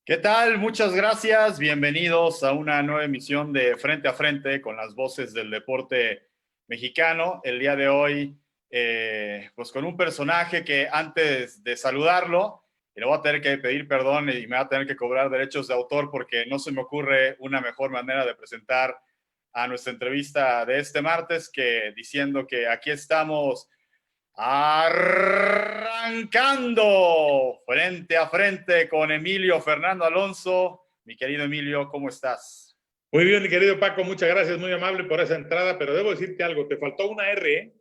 ¿Qué tal? Muchas gracias. Bienvenidos a una nueva emisión de Frente a Frente con las voces del deporte mexicano. El día de hoy, pues con un personaje que antes de saludarlo, le voy a tener que pedir perdón y me va a tener que cobrar derechos de autor porque no se me ocurre una mejor manera de presentar a nuestra entrevista de este martes que diciendo que aquí estamos arrancando frente a frente con Emilio Fernando Alonso. Mi querido Emilio, ¿cómo estás? Muy bien, mi querido Paco, muchas gracias, muy amable por esa entrada, pero debo decirte algo, te faltó una R, ¿eh?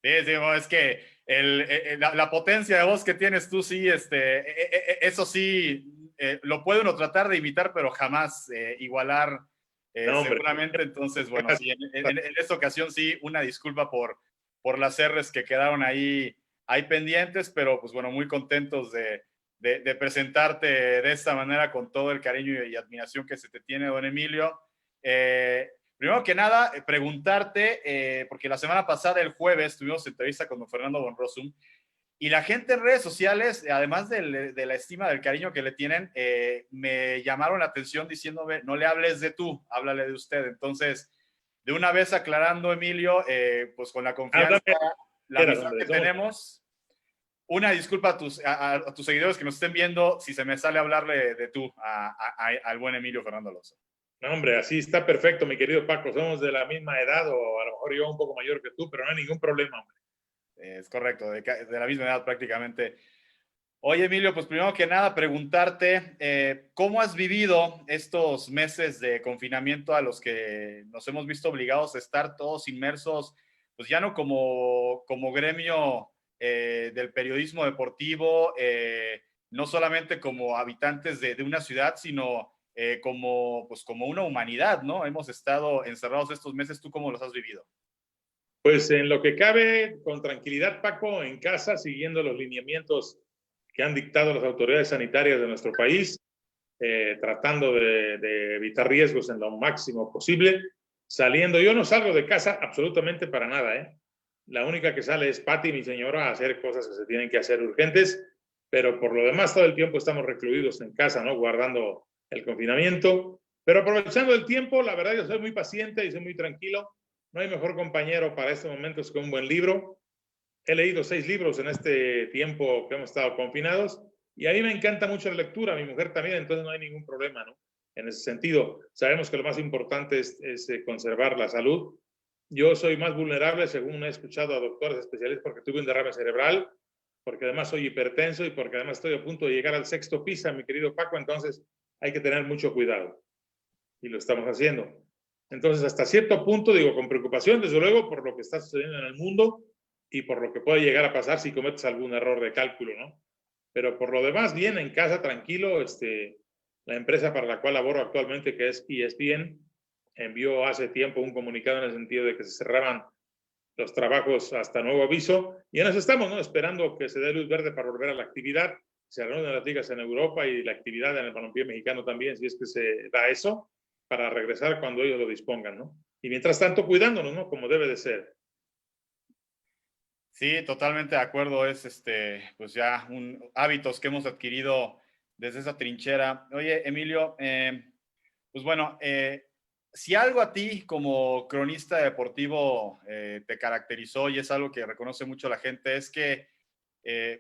Sí, sí, es que la potencia de voz que tienes tú, sí, eso sí, lo puede uno tratar de imitar, pero jamás igualar No, hombre, seguramente. Entonces, bueno, sí, gracias. en esta ocasión sí, una disculpa por las R's que quedaron ahí pendientes, pero pues bueno, muy contentos de presentarte de esta manera con todo el cariño y admiración que se te tiene, don Emilio. Primero que nada, preguntarte, porque la semana pasada, el jueves, tuvimos entrevista con don Fernando Von Rossum, y la gente en redes sociales, además de la estima, del cariño que le tienen, me llamaron la atención diciéndome, no le hables de tú, háblale de usted. Entonces, de una vez aclarando, Emilio, pues con la confianza, Háblame, la quieras, amistad hombre, que somos. tenemos, una disculpa a tus seguidores que nos estén viendo si se me sale hablarle de tú al buen Emilio Fernando Alonso. No, hombre, así está perfecto, mi querido Paco, somos de la misma edad o a lo mejor yo un poco mayor que tú, pero no hay ningún problema, hombre. Es correcto, de la misma edad prácticamente. Oye, Emilio, pues primero que nada preguntarte, ¿cómo has vivido estos meses de confinamiento a los que nos hemos visto obligados a estar todos inmersos, pues ya no como gremio del periodismo deportivo, no solamente como habitantes de una ciudad, sino pues como una humanidad, ¿no? Hemos estado encerrados estos meses. ¿Tú cómo los has vivido? Pues en lo que cabe, con tranquilidad, Paco, en casa, siguiendo los lineamientos que han dictado las autoridades sanitarias de nuestro país, tratando de evitar riesgos en lo máximo posible, saliendo. Yo no salgo de casa absolutamente para nada, ¿eh? La única que sale es Patti, mi señora, a hacer cosas que se tienen que hacer urgentes, pero por lo demás todo el tiempo estamos recluidos en casa, ¿no? Guardando el confinamiento, pero aprovechando el tiempo, la verdad yo soy muy paciente y soy muy tranquilo. No hay mejor compañero para este momento que un buen libro. He leído 6 libros en este tiempo que hemos estado confinados y a mí me encanta mucho la lectura, a mi mujer también, entonces no hay ningún problema, ¿no? En ese sentido, sabemos que lo más importante es conservar la salud. Yo soy más vulnerable, según he escuchado a doctores especialistas, porque tuve un derrame cerebral, porque además soy hipertenso y porque además estoy a punto de llegar al 6º piso, mi querido Paco, entonces hay que tener mucho cuidado y lo estamos haciendo. Entonces, hasta cierto punto, digo, con preocupación, desde luego, por lo que está sucediendo en el mundo y por lo que puede llegar a pasar si cometes algún error de cálculo, ¿no? Pero por lo demás, bien, en casa, tranquilo. La empresa para la cual laboro actualmente, que es ESPN, envió hace tiempo un comunicado en el sentido de que se cerraban los trabajos hasta nuevo aviso. Y en eso estamos, ¿no? Esperando que se dé luz verde para volver a la actividad. Se reúnen las ligas en Europa y la actividad en el balompié mexicano también, si es que se da eso, para regresar cuando ellos lo dispongan, ¿no? Y mientras tanto, cuidándonos, ¿no? Como debe de ser. Sí, totalmente de acuerdo. Es pues ya hábitos que hemos adquirido desde esa trinchera. Oye, Emilio, pues bueno, si algo a ti como cronista deportivo te caracterizó y es algo que reconoce mucho la gente, es que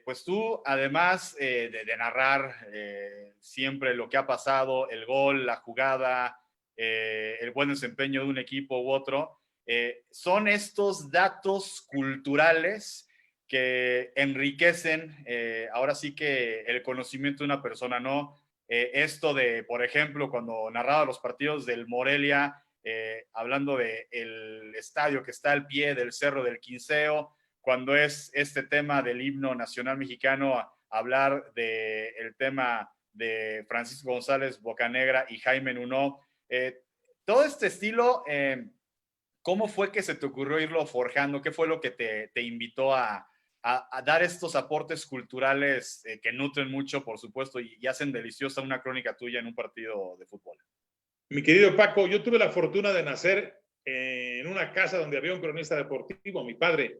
pues tú, además de narrar siempre lo que ha pasado, el gol, la jugada, el buen desempeño de un equipo u otro, son estos datos culturales que enriquecen ahora sí que el conocimiento de una persona, ¿no? Esto de, por ejemplo, cuando narraba los partidos del Morelia, hablando del estadio que está al pie del Cerro del Quinceo, cuando es este tema del himno nacional mexicano, hablar del tema de Francisco González Bocanegra y Jaime Nuno. Todo este estilo, ¿cómo fue que se te ocurrió irlo forjando? ¿Qué fue lo que te invitó a dar estos aportes culturales que nutren mucho, por supuesto, y hacen deliciosa una crónica tuya en un partido de fútbol? Mi querido Paco, yo tuve la fortuna de nacer en una casa donde había un cronista deportivo, mi padre,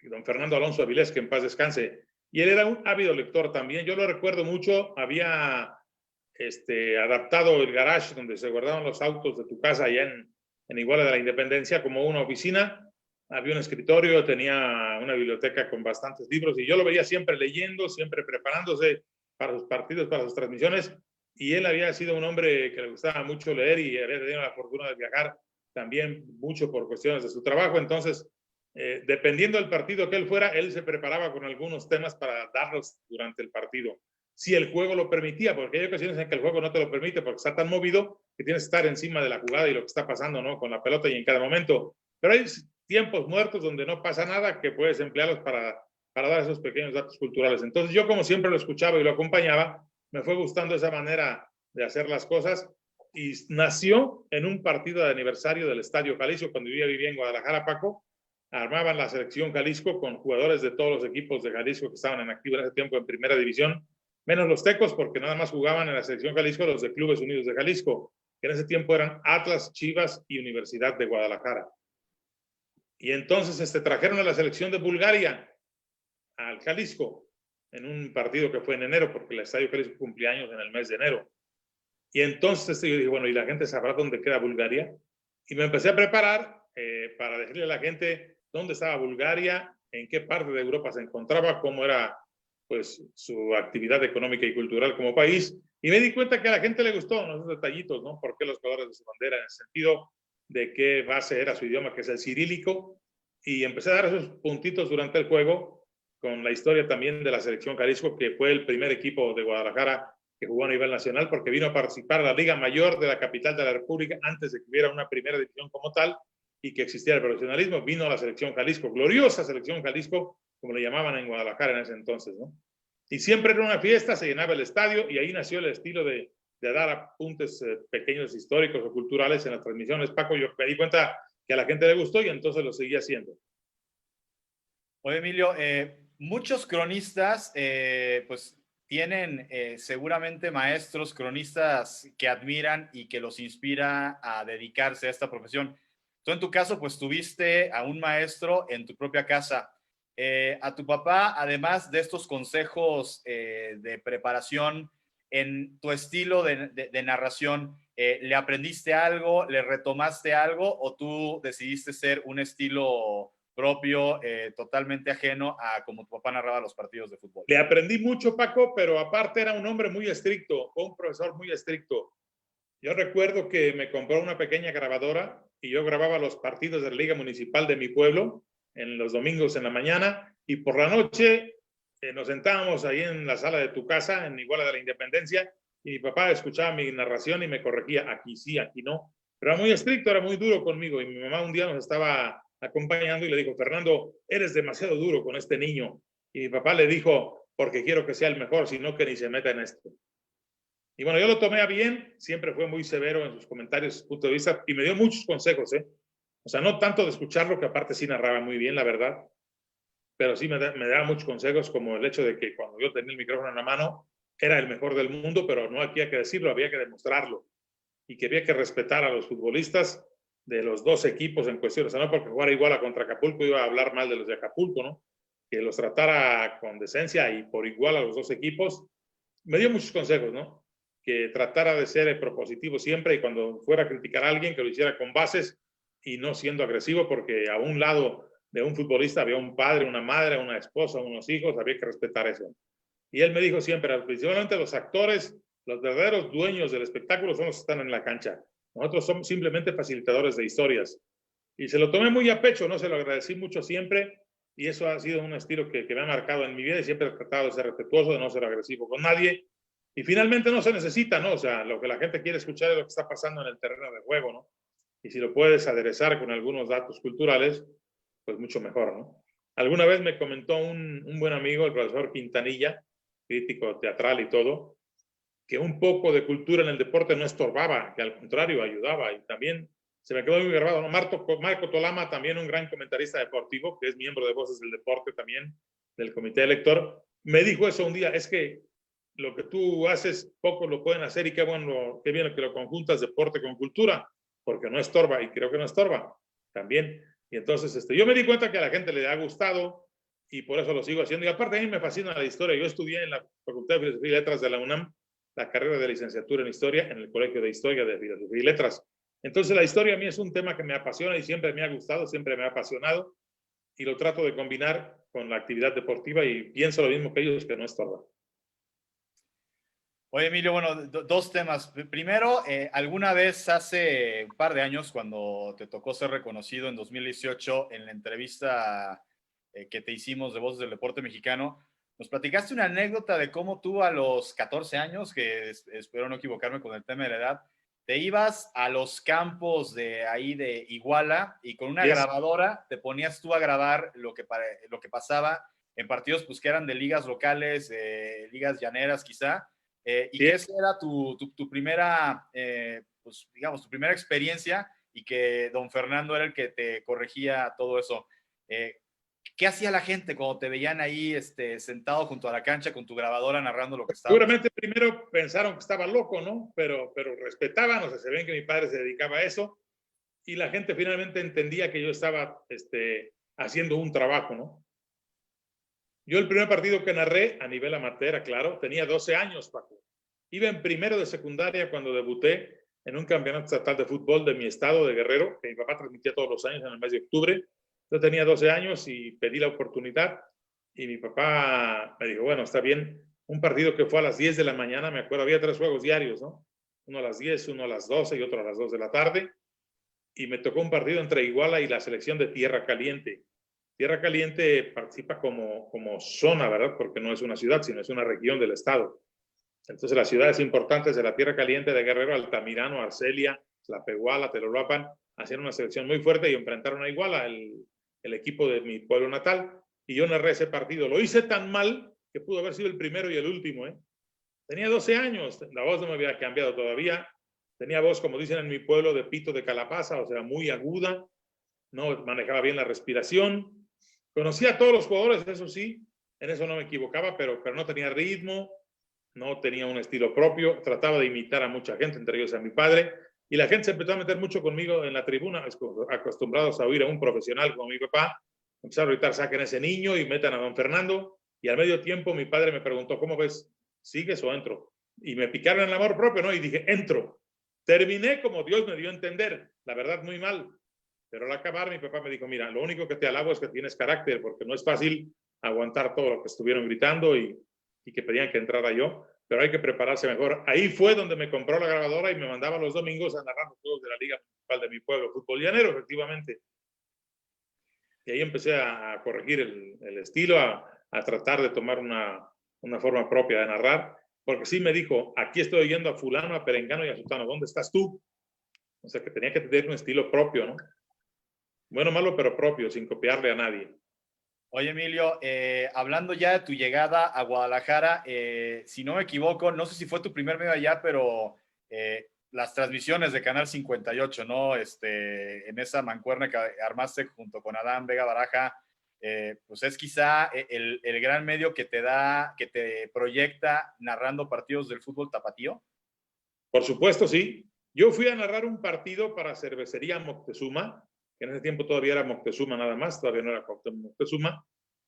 don Fernando Alonso Avilés, que en paz descanse, y él era un ávido lector también. Yo lo recuerdo mucho, había adaptado el garage donde se guardaban los autos de tu casa allá en Iguala de la Independencia como una oficina. Había un escritorio, tenía una biblioteca con bastantes libros y yo lo veía siempre leyendo, siempre preparándose para sus partidos, para sus transmisiones. Y él había sido un hombre que le gustaba mucho leer y había tenido la fortuna de viajar también mucho por cuestiones de su trabajo. Entonces, dependiendo del partido que él fuera, él se preparaba con algunos temas para darlos durante el partido. Si el juego lo permitía, porque hay ocasiones en que el juego no te lo permite porque está tan movido que tienes que estar encima de la jugada y lo que está pasando, ¿no? Con la pelota y en cada momento. Pero hay tiempos muertos donde no pasa nada que puedes emplearlos para dar esos pequeños datos culturales. Entonces yo, como siempre, lo escuchaba y lo acompañaba, me fue gustando esa manera de hacer las cosas y nació en un partido de aniversario del Estadio Jalisco. Cuando yo vivía en Guadalajara, Paco, armaban la selección Jalisco con jugadores de todos los equipos de Jalisco que estaban en activo en ese tiempo en primera división, menos los tecos, porque nada más jugaban en la selección Jalisco los de Clubes Unidos de Jalisco, que en ese tiempo eran Atlas, Chivas y Universidad de Guadalajara. Y entonces trajeron a la selección de Bulgaria al Jalisco en un partido que fue en enero, porque el Estadio Jalisco cumplía años en el mes de enero. Y entonces yo dije, bueno, ¿y la gente sabrá dónde queda Bulgaria? Y me empecé a preparar para decirle a la gente dónde estaba Bulgaria, en qué parte de Europa se encontraba, cómo era pues su actividad económica y cultural como país. Y me di cuenta que a la gente le gustó esos detallitos, ¿no? ¿Por qué los colores de su bandera? En el sentido de qué base era su idioma, que es el cirílico. Y empecé a dar esos puntitos durante el juego con la historia también de la selección Jalisco, que fue el primer equipo de Guadalajara que jugó a nivel nacional, porque vino a participar a la Liga Mayor de la capital de la República antes de que hubiera una primera división como tal y que existiera el profesionalismo. Vino a la selección Jalisco, gloriosa selección Jalisco, como le llamaban en Guadalajara en ese entonces, ¿no? Y siempre era una fiesta, se llenaba el estadio y ahí nació el estilo de dar apuntes pequeños históricos o culturales en las transmisiones. Paco, yo me di cuenta que a la gente le gustó y entonces lo seguí haciendo. Oye, Emilio, muchos cronistas, pues tienen seguramente maestros, cronistas que admiran y que los inspira a dedicarse a esta profesión. Tú en tu caso, pues tuviste a un maestro en tu propia casa. A tu papá, además de estos consejos de preparación en tu estilo de narración, ¿le aprendiste algo, le retomaste algo o tú decidiste ser un estilo propio, totalmente ajeno a como tu papá narraba los partidos de fútbol? Le aprendí mucho, Paco, pero aparte era un hombre muy estricto, un profesor muy estricto. Yo recuerdo que me compró una pequeña grabadora y yo grababa los partidos de la Liga Municipal de mi pueblo en los domingos en la mañana y por la noche nos sentábamos ahí en la sala de tu casa, en Iguala de la Independencia, y mi papá escuchaba mi narración y me corregía, aquí sí, aquí no. Pero era muy estricto, era muy duro conmigo y mi mamá un día nos estaba acompañando y le dijo, Fernando, eres demasiado duro con este niño. Y mi papá le dijo, porque quiero que sea el mejor, sino que ni se meta en esto. Y bueno, yo lo tomé a bien, siempre fue muy severo en sus comentarios, su punto de vista, y me dio muchos consejos, ¿eh? O sea, no tanto de escucharlo, que aparte sí narraba muy bien, la verdad, pero sí me daba muchos consejos, como el hecho de que cuando yo tenía el micrófono en la mano, era el mejor del mundo, pero no había que decirlo, había que demostrarlo, y que había que respetar a los futbolistas de los dos equipos en cuestión, o sea, no porque jugara igual a contra Acapulco iba a hablar mal de los de Acapulco, ¿no? Que los tratara con decencia y por igual a los dos equipos. Me dio muchos consejos, ¿no? Que tratara de ser propositivo siempre y cuando fuera a criticar a alguien, que lo hiciera con bases y no siendo agresivo, porque a un lado de un futbolista había un padre, una madre, una esposa, unos hijos, había que respetar eso. Y él me dijo siempre, principalmente los actores, los verdaderos dueños del espectáculo son los que están en la cancha. Nosotros somos simplemente facilitadores de historias. Y se lo tomé muy a pecho, ¿no? Se lo agradecí mucho siempre y eso ha sido un estilo que me ha marcado en mi vida y siempre he tratado de ser respetuoso, de no ser agresivo con nadie. Y finalmente no se necesita, ¿no? O sea, lo que la gente quiere escuchar es lo que está pasando en el terreno de juego, ¿no? Y si lo puedes aderezar con algunos datos culturales, pues mucho mejor, ¿no? Alguna vez me comentó un buen amigo, el profesor Quintanilla, crítico teatral y todo, que un poco de cultura en el deporte no estorbaba, que al contrario ayudaba. Y también se me quedó muy grabado, ¿no? Marco Tolama, también un gran comentarista deportivo, que es miembro de Voces del Deporte también, del comité elector, me dijo eso un día, es que lo que tú haces, pocos lo pueden hacer y qué bueno, qué bien que lo conjuntas deporte con cultura, porque no estorba y creo que no estorba también. Y entonces yo me di cuenta que a la gente le ha gustado y por eso lo sigo haciendo. Y aparte a mí me fascina la historia. Yo estudié en la Facultad de Filosofía y Letras de la UNAM la carrera de licenciatura en Historia en el Colegio de Historia de Filosofía y Letras. Entonces la historia a mí es un tema que me apasiona y siempre me ha gustado, siempre me ha apasionado y lo trato de combinar con la actividad deportiva y pienso lo mismo que ellos, que no estorba. Oye, Emilio, bueno, dos temas. Primero, alguna vez hace un par de años, cuando te tocó ser reconocido en 2018 en la entrevista que te hicimos de Voces del Deporte Mexicano, nos platicaste una anécdota de cómo tú a los 14 años, que espero no equivocarme con el tema de la edad, te ibas a los campos de ahí de Iguala y con una grabadora te ponías tú a grabar lo que pasaba en partidos pues, que eran de ligas locales, ligas llaneras quizá. Y que esa era tu primera, pues, digamos, tu primera experiencia y que don Fernando era el que te corregía todo eso. ¿Qué hacía la gente cuando te veían ahí sentado junto a la cancha con tu grabadora narrando lo que estaba Seguramente primero pensaron que estaba loco, ¿no? Pero respetaban, o sea, se ven que mi padre se dedicaba a eso y la gente finalmente entendía que yo estaba haciendo un trabajo, ¿no? Yo el primer partido que narré a nivel amateur, claro, tenía 12 años, Paco. Iba en primero de secundaria cuando debuté en un campeonato estatal de fútbol de mi estado, de Guerrero, que mi papá transmitía todos los años en el mes de octubre. Yo tenía 12 años y pedí la oportunidad y mi papá me dijo, bueno, está bien. Un partido que fue a las 10 de la mañana, me acuerdo, había 3 juegos diarios, ¿no? Uno a las 10, uno a las 12 y otro a las 2 de la tarde. Y me tocó un partido entre Iguala y la selección de Tierra Caliente. Tierra Caliente participa como zona, ¿verdad? Porque no es una ciudad, sino es una región del estado. Entonces, las ciudades importantes de la Tierra Caliente de Guerrero, Altamirano, Arcelia, Tlapehuala, Telolapan, hacían una selección muy fuerte y enfrentaron a Iguala, el equipo de mi pueblo natal, y yo narré ese partido. Lo hice tan mal que pudo haber sido el primero y el último, ¿eh? Tenía 12 años, la voz no me había cambiado todavía, tenía voz, como dicen en mi pueblo, de pito de calabaza, o sea, muy aguda, no manejaba bien la respiración, conocía a todos los jugadores, eso sí, en eso no me equivocaba, pero no tenía ritmo, no tenía un estilo propio, trataba de imitar a mucha gente, entre ellos a mi padre, y la gente se empezó a meter mucho conmigo en la tribuna, acostumbrados a oír a un profesional como mi papá, empezaron a gritar, saquen a ese niño y metan a don Fernando, y al medio tiempo mi padre me preguntó, ¿cómo ves? ¿Sigues o entro? Y me picaron el amor propio, ¿no? Y dije, entro. Terminé como Dios me dio a entender, la verdad muy mal, pero al acabar mi papá me dijo, mira, lo único que te alabo es que tienes carácter, porque no es fácil aguantar todo lo que estuvieron gritando y que pedían que entrara yo, pero hay que prepararse mejor. Ahí fue donde me compró la grabadora y me mandaba los domingos a narrar los juegos de la Liga Municipal de mi pueblo, fútbol llanero, efectivamente. Y ahí empecé a corregir el estilo, a tratar de tomar una forma propia de narrar, porque sí me dijo, aquí estoy oyendo a fulano, a perengano y a sutano, ¿dónde estás tú? O sea, que tenía que tener un estilo propio, ¿no? Bueno, malo, pero propio, sin copiarle a nadie. Oye, Emilio, hablando ya de tu llegada a Guadalajara, si no me equivoco, no sé si fue tu primer medio allá, pero las transmisiones de Canal 58, ¿no? En esa mancuerna que armaste junto con Adán Vega Baraja, pues es quizá el gran medio que te proyecta narrando partidos del fútbol tapatío. Por supuesto, sí. Yo fui a narrar un partido para Cervecería Moctezuma, que en ese tiempo todavía era Moctezuma nada más, todavía no era Moctezuma,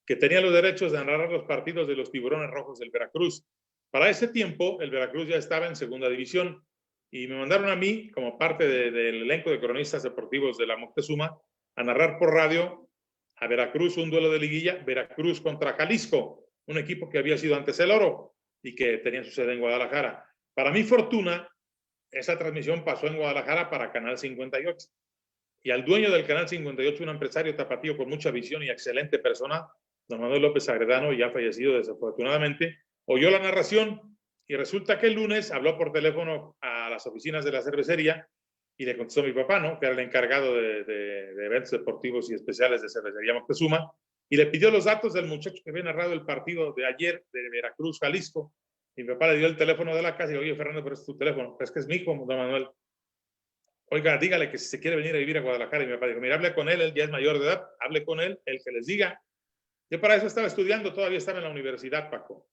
que tenía los derechos de narrar los partidos de los Tiburones Rojos del Veracruz. Para ese tiempo, el Veracruz ya estaba en segunda división y me mandaron a mí, como parte del elenco de cronistas deportivos de la Moctezuma, a narrar por radio a Veracruz un duelo de liguilla, Veracruz contra Jalisco, un equipo que había sido antes el Oro y que tenía su sede en Guadalajara. Para mi fortuna, esa transmisión pasó en Guadalajara para Canal 58. Y al dueño del Canal 58, un empresario tapatío con mucha visión y excelente persona, don Manuel López Agredano, ya fallecido desafortunadamente, oyó la narración y resulta que el lunes habló por teléfono a las oficinas de la cervecería y le contestó a mi papá, ¿no? Que era el encargado de eventos deportivos y especiales de Cervecería Moctezuma, y le pidió los datos del muchacho que había narrado el partido de ayer de Veracruz, Jalisco. Y mi papá le dio el teléfono de la casa y oye, Fernando, pero es tu teléfono. Es que es mi hijo, don Manuel. Oiga, dígale que si se quiere venir a vivir a Guadalajara. Y mi papá dijo, mira, hable con él ya es mayor de edad, hable con él, el que les diga. Yo para eso estaba estudiando, todavía estaba en la universidad, Paco.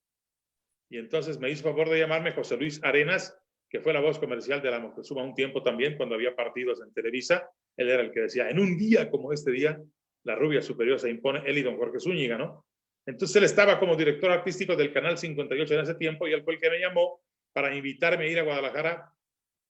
Y entonces me hizo favor de llamarme José Luis Arenas, que fue la voz comercial de la Moctezuma un tiempo también, cuando había partidos en Televisa. Él era el que decía, en un día como este día, la rubia superior se impone, él y don Jorge Zúñiga, ¿no? Entonces él estaba como director artístico del Canal 58 en ese tiempo y él fue el que me llamó para invitarme a ir a Guadalajara,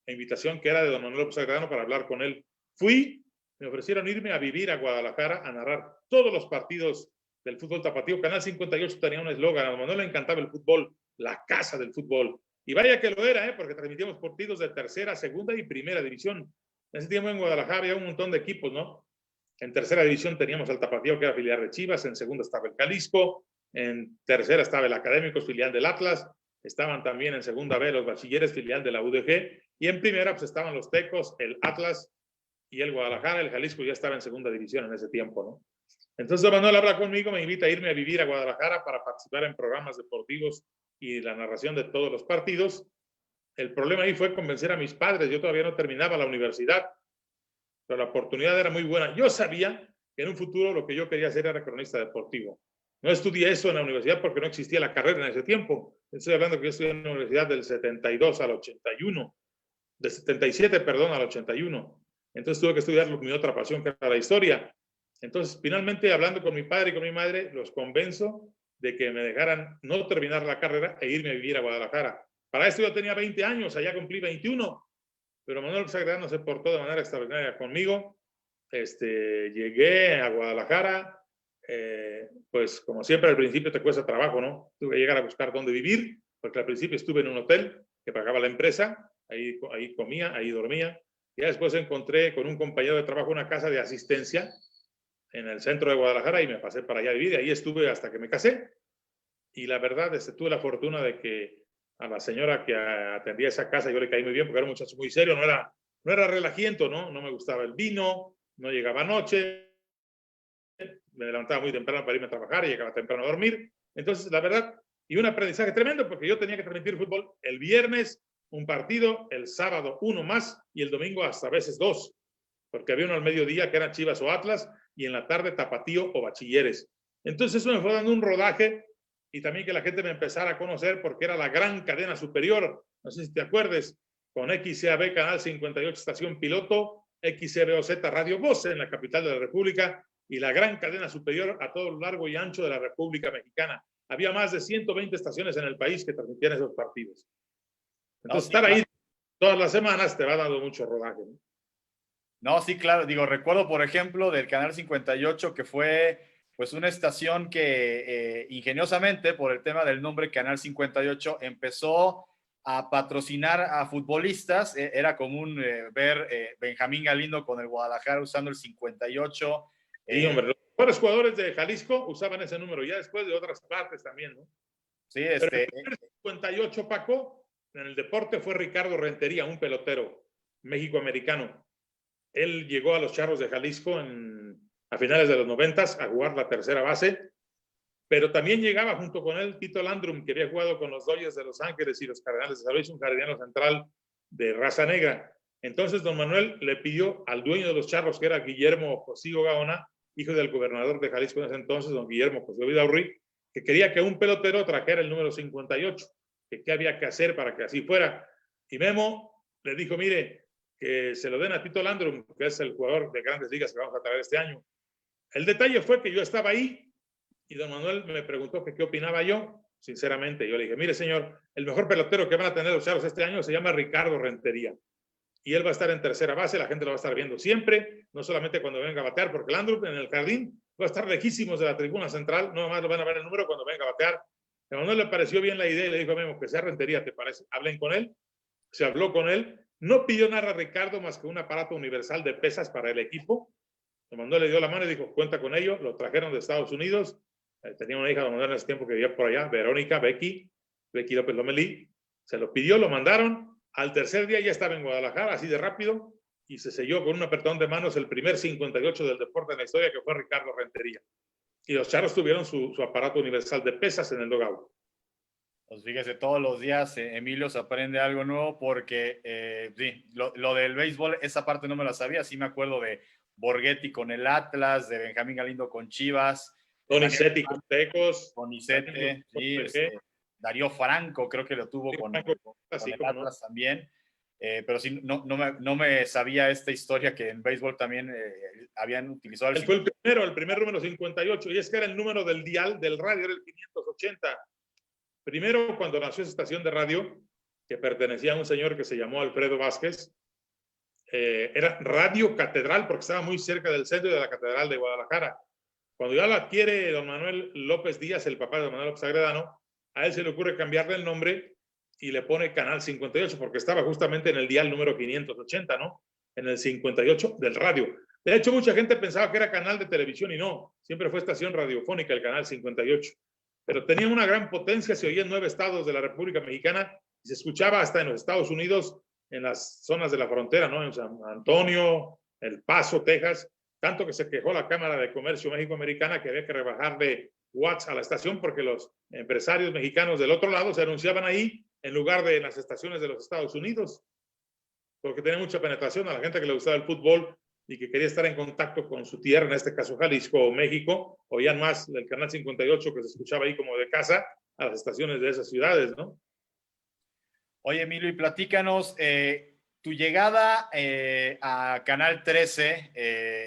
la invitación que era de don Manuel López Agredano para hablar con él. Fui, me ofrecieron irme a vivir a Guadalajara a narrar todos los partidos del fútbol tapatío. Canal 58 tenía un eslogan, a don Manuel le encantaba el fútbol, la casa del fútbol. Y vaya que lo era, porque transmitíamos partidos de tercera, segunda y primera división. En ese tiempo en Guadalajara había un montón de equipos, ¿no? En tercera división teníamos al Tapatío, que era filial de Chivas, en segunda estaba el Jalisco, en tercera estaba el Académicos, filial del Atlas, estaban también en segunda B los Bachilleres, filial de la UDG, y en primera pues estaban los Tecos, el Atlas y el Guadalajara. El Jalisco ya estaba en segunda división en ese tiempo, ¿no? Entonces don Manuel habla conmigo, me invita a irme a vivir a Guadalajara para participar en programas deportivos y la narración de todos los partidos. El problema ahí fue convencer a mis padres. Yo todavía no terminaba la universidad, pero la oportunidad era muy buena. Yo sabía que en un futuro lo que yo quería hacer era cronista deportivo. No estudié eso en la universidad porque no existía la carrera en ese tiempo. Estoy hablando que yo estudié en la universidad del 72 al 81, del 77, perdón, al 81. Entonces tuve que estudiar mi otra pasión, que era la historia. Entonces, finalmente, hablando con mi padre y con mi madre, los convenzo de que me dejaran no terminar la carrera e irme a vivir a Guadalajara. Para esto yo tenía 20 años, allá cumplí 21, pero Manuel Sagredano se portó de manera extraordinaria conmigo. Llegué a Guadalajara, pues como siempre al principio te cuesta trabajo, ¿no? Tuve que llegar a buscar dónde vivir, porque al principio estuve en un hotel que pagaba la empresa, ahí comía, ahí dormía. Ya después encontré con un compañero de trabajo una casa de asistencia en el centro de Guadalajara y me pasé para allá a vivir. Y ahí estuve hasta que me casé. Y la verdad, tuve la fortuna de que a la señora que atendía esa casa yo le caí muy bien porque era un muchacho muy serio, no era relajiento, ¿no? No me gustaba el vino, no llegaba anoche, me levantaba muy temprano para irme a trabajar y llegaba temprano a dormir. Entonces, la verdad, y un aprendizaje tremendo porque yo tenía que transmitir fútbol el viernes, un partido, el sábado uno más y el domingo hasta a veces dos, porque había uno al mediodía que eran Chivas o Atlas y en la tarde Tapatío o Bachilleres. Entonces eso me fue dando un rodaje y también que la gente me empezara a conocer porque era la gran cadena superior, no sé si te acuerdes, con XCAB Canal 58 Estación Piloto, XCBOZ Radio Voz en la capital de la República y la gran cadena superior a todo lo largo y ancho de la República Mexicana. Había más de 120 estaciones en el país que transmitían esos partidos. Entonces, estar ahí todas las semanas te va dando mucho rodaje, ¿no? No, sí, claro. Digo, recuerdo, por ejemplo, del Canal 58, que fue pues una estación que ingeniosamente, por el tema del nombre Canal 58, empezó a patrocinar a futbolistas. Era común ver Benjamín Galindo con el Guadalajara usando el 58. Sí, hombre, los mejores jugadores de Jalisco usaban ese número, ya después de otras partes también, ¿no? Sí, Pero el 58, Paco, en el deporte fue Ricardo Rentería, un pelotero mexicoamericano. Él llegó a los Charros de Jalisco a finales de los 90 a jugar la tercera base, pero también llegaba junto con él Tito Landrum, que había jugado con los Dodgers de Los Ángeles y los Cardenales de San Luis, un jardinero central de raza negra. Entonces don Manuel le pidió al dueño de los Charros, que era Guillermo Cosío Gaona, hijo del gobernador de Jalisco en ese entonces, don Guillermo Cosío Vidaurri, que quería que un pelotero trajera el número 58, que qué había que hacer para que así fuera. Y Memo le dijo, mire, que se lo den a Tito Landrum, que es el jugador de Grandes Ligas que vamos a traer este año. El detalle fue que yo estaba ahí y don Manuel me preguntó que qué opinaba yo. Sinceramente, yo le dije, mire señor, el mejor pelotero que van a tener los Charros este año se llama Ricardo Rentería. Y él va a estar en tercera base, la gente lo va a estar viendo siempre, no solamente cuando venga a batear, porque Landrum en el jardín va a estar lejísimos de la tribuna central, no más lo van a ver el número cuando venga a batear. A Manuel le pareció bien la idea y le dijo, Memo, que sea Rentería, ¿te parece? Hablen con él. Se habló con él. No pidió nada a Ricardo más que un aparato universal de pesas para el equipo. Don Manuel le dio la mano y dijo, cuenta con ello. Lo trajeron de Estados Unidos. Tenía una hija, don Manuel, en ese tiempo que vivía por allá, Verónica, Becky López Lomelí. Se lo pidió, lo mandaron. Al tercer día ya estaba en Guadalajara, así de rápido, y se selló con un apretón de manos el primer 58 del deporte en la historia, que fue Ricardo Rentería. Y los Charros tuvieron su aparato universal de pesas en el dugout. Pues fíjese, todos los días, Emilio, se aprende algo nuevo porque sí, lo del béisbol, esa parte no me la sabía. Sí me acuerdo de Borghetti con el Atlas, de Benjamín Galindo con Chivas. Donizetti con Tecos. Donizetti, sí, Darío Franco creo que lo tuvo con el Atlas también. Pero sí, no me sabía esta historia que en béisbol también habían utilizado. Él fue el primer número 58, y es que era el número del dial del radio, era el 580. Primero, cuando nació esa estación de radio, que pertenecía a un señor que se llamó Alfredo Vázquez. Era Radio Catedral porque estaba muy cerca del centro de la Catedral de Guadalajara. Cuando ya lo adquiere don Manuel López Díaz, el papá de don Manuel López Agredano, a él se le ocurre cambiarle el nombre y le pone Canal 58 porque estaba justamente en el dial número 580, ¿no? En el 58 del radio. De hecho, mucha gente pensaba que era canal de televisión y no, siempre fue estación radiofónica el Canal 58. Pero tenía una gran potencia, se oía en 9 estados de la República Mexicana y se escuchaba hasta en los Estados Unidos, en las zonas de la frontera, ¿no? En San Antonio, El Paso, Texas, tanto que se quejó la Cámara de Comercio México-Americana que había que rebajarle watts a la estación porque los empresarios mexicanos del otro lado se anunciaban ahí en lugar de en las estaciones de los Estados Unidos, porque tenía mucha penetración a la gente que le gustaba el fútbol y que quería estar en contacto con su tierra, en este caso Jalisco o México, oían más del Canal 58 que se escuchaba ahí como de casa a las estaciones de esas ciudades, ¿no? Oye, Emilio, y platícanos tu llegada a Canal 13,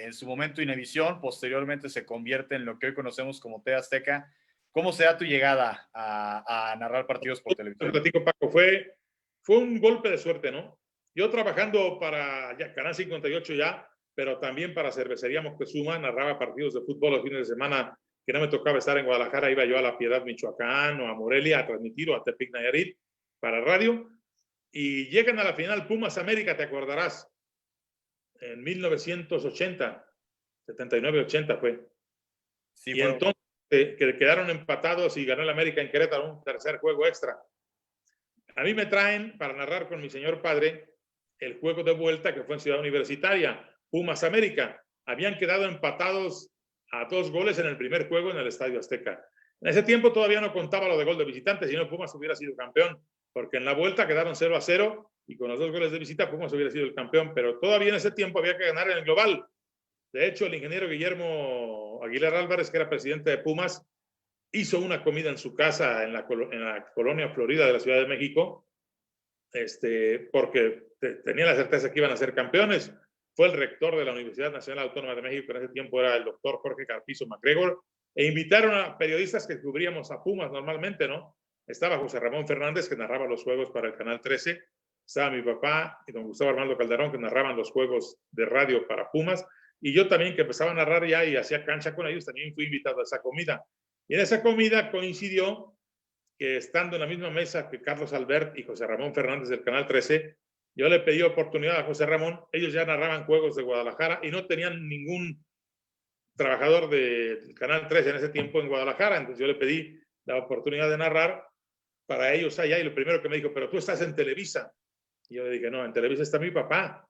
en su momento Univisión, posteriormente se convierte en lo que hoy conocemos como TV Azteca. ¿Cómo se da tu llegada a narrar partidos por televisión? Te platico, Paco, fue un golpe de suerte, ¿no? Yo trabajando para Canal 58 ya, pero también para Cervecería Moctezuma, narraba partidos de fútbol los fines de semana que no me tocaba estar en Guadalajara, iba yo a La Piedad, Michoacán, o a Morelia a transmitir, o a Tepic, Nayarit, para radio, y llegan a la final Pumas América, te acordarás, en 1980, 79-80 fue. Sí, y entonces que quedaron empatados y ganó el América en Querétaro un tercer juego extra. A mí me traen para narrar con mi señor padre el juego de vuelta que fue en Ciudad Universitaria, Pumas América. Habían quedado empatados a 2 goles en el primer juego en el Estadio Azteca. En ese tiempo todavía no contaba lo de gol de visitante, si no Pumas hubiera sido campeón, porque en la vuelta quedaron 0-0 y con los 2 goles de visita Pumas hubiera sido el campeón, pero todavía en ese tiempo había que ganar en el global. De hecho, el ingeniero Guillermo Aguilar Álvarez, que era presidente de Pumas, hizo una comida en su casa en la colonia Florida de la Ciudad de México, porque tenía la certeza que iban a ser campeones. Fue el rector de la Universidad Nacional Autónoma de México, que en ese tiempo era el doctor Jorge Carpizo MacGregor, e invitaron a periodistas que cubríamos a Pumas normalmente, ¿no? Estaba José Ramón Fernández, que narraba los juegos para el Canal 13, estaba mi papá y don Gustavo Armando Calderón, que narraban los juegos de radio para Pumas, y yo también, que empezaba a narrar ya y hacía cancha con ellos, también fui invitado a esa comida. Y en esa comida coincidió que estando en la misma mesa que Carlos Albert y José Ramón Fernández del Canal 13, yo le pedí oportunidad a José Ramón, ellos ya narraban juegos de Guadalajara y no tenían ningún trabajador del Canal 13 en ese tiempo en Guadalajara, entonces yo le pedí la oportunidad de narrar para ellos allá, y lo primero que me dijo, pero tú estás en Televisa. Y yo le dije, no, en Televisa está mi papá,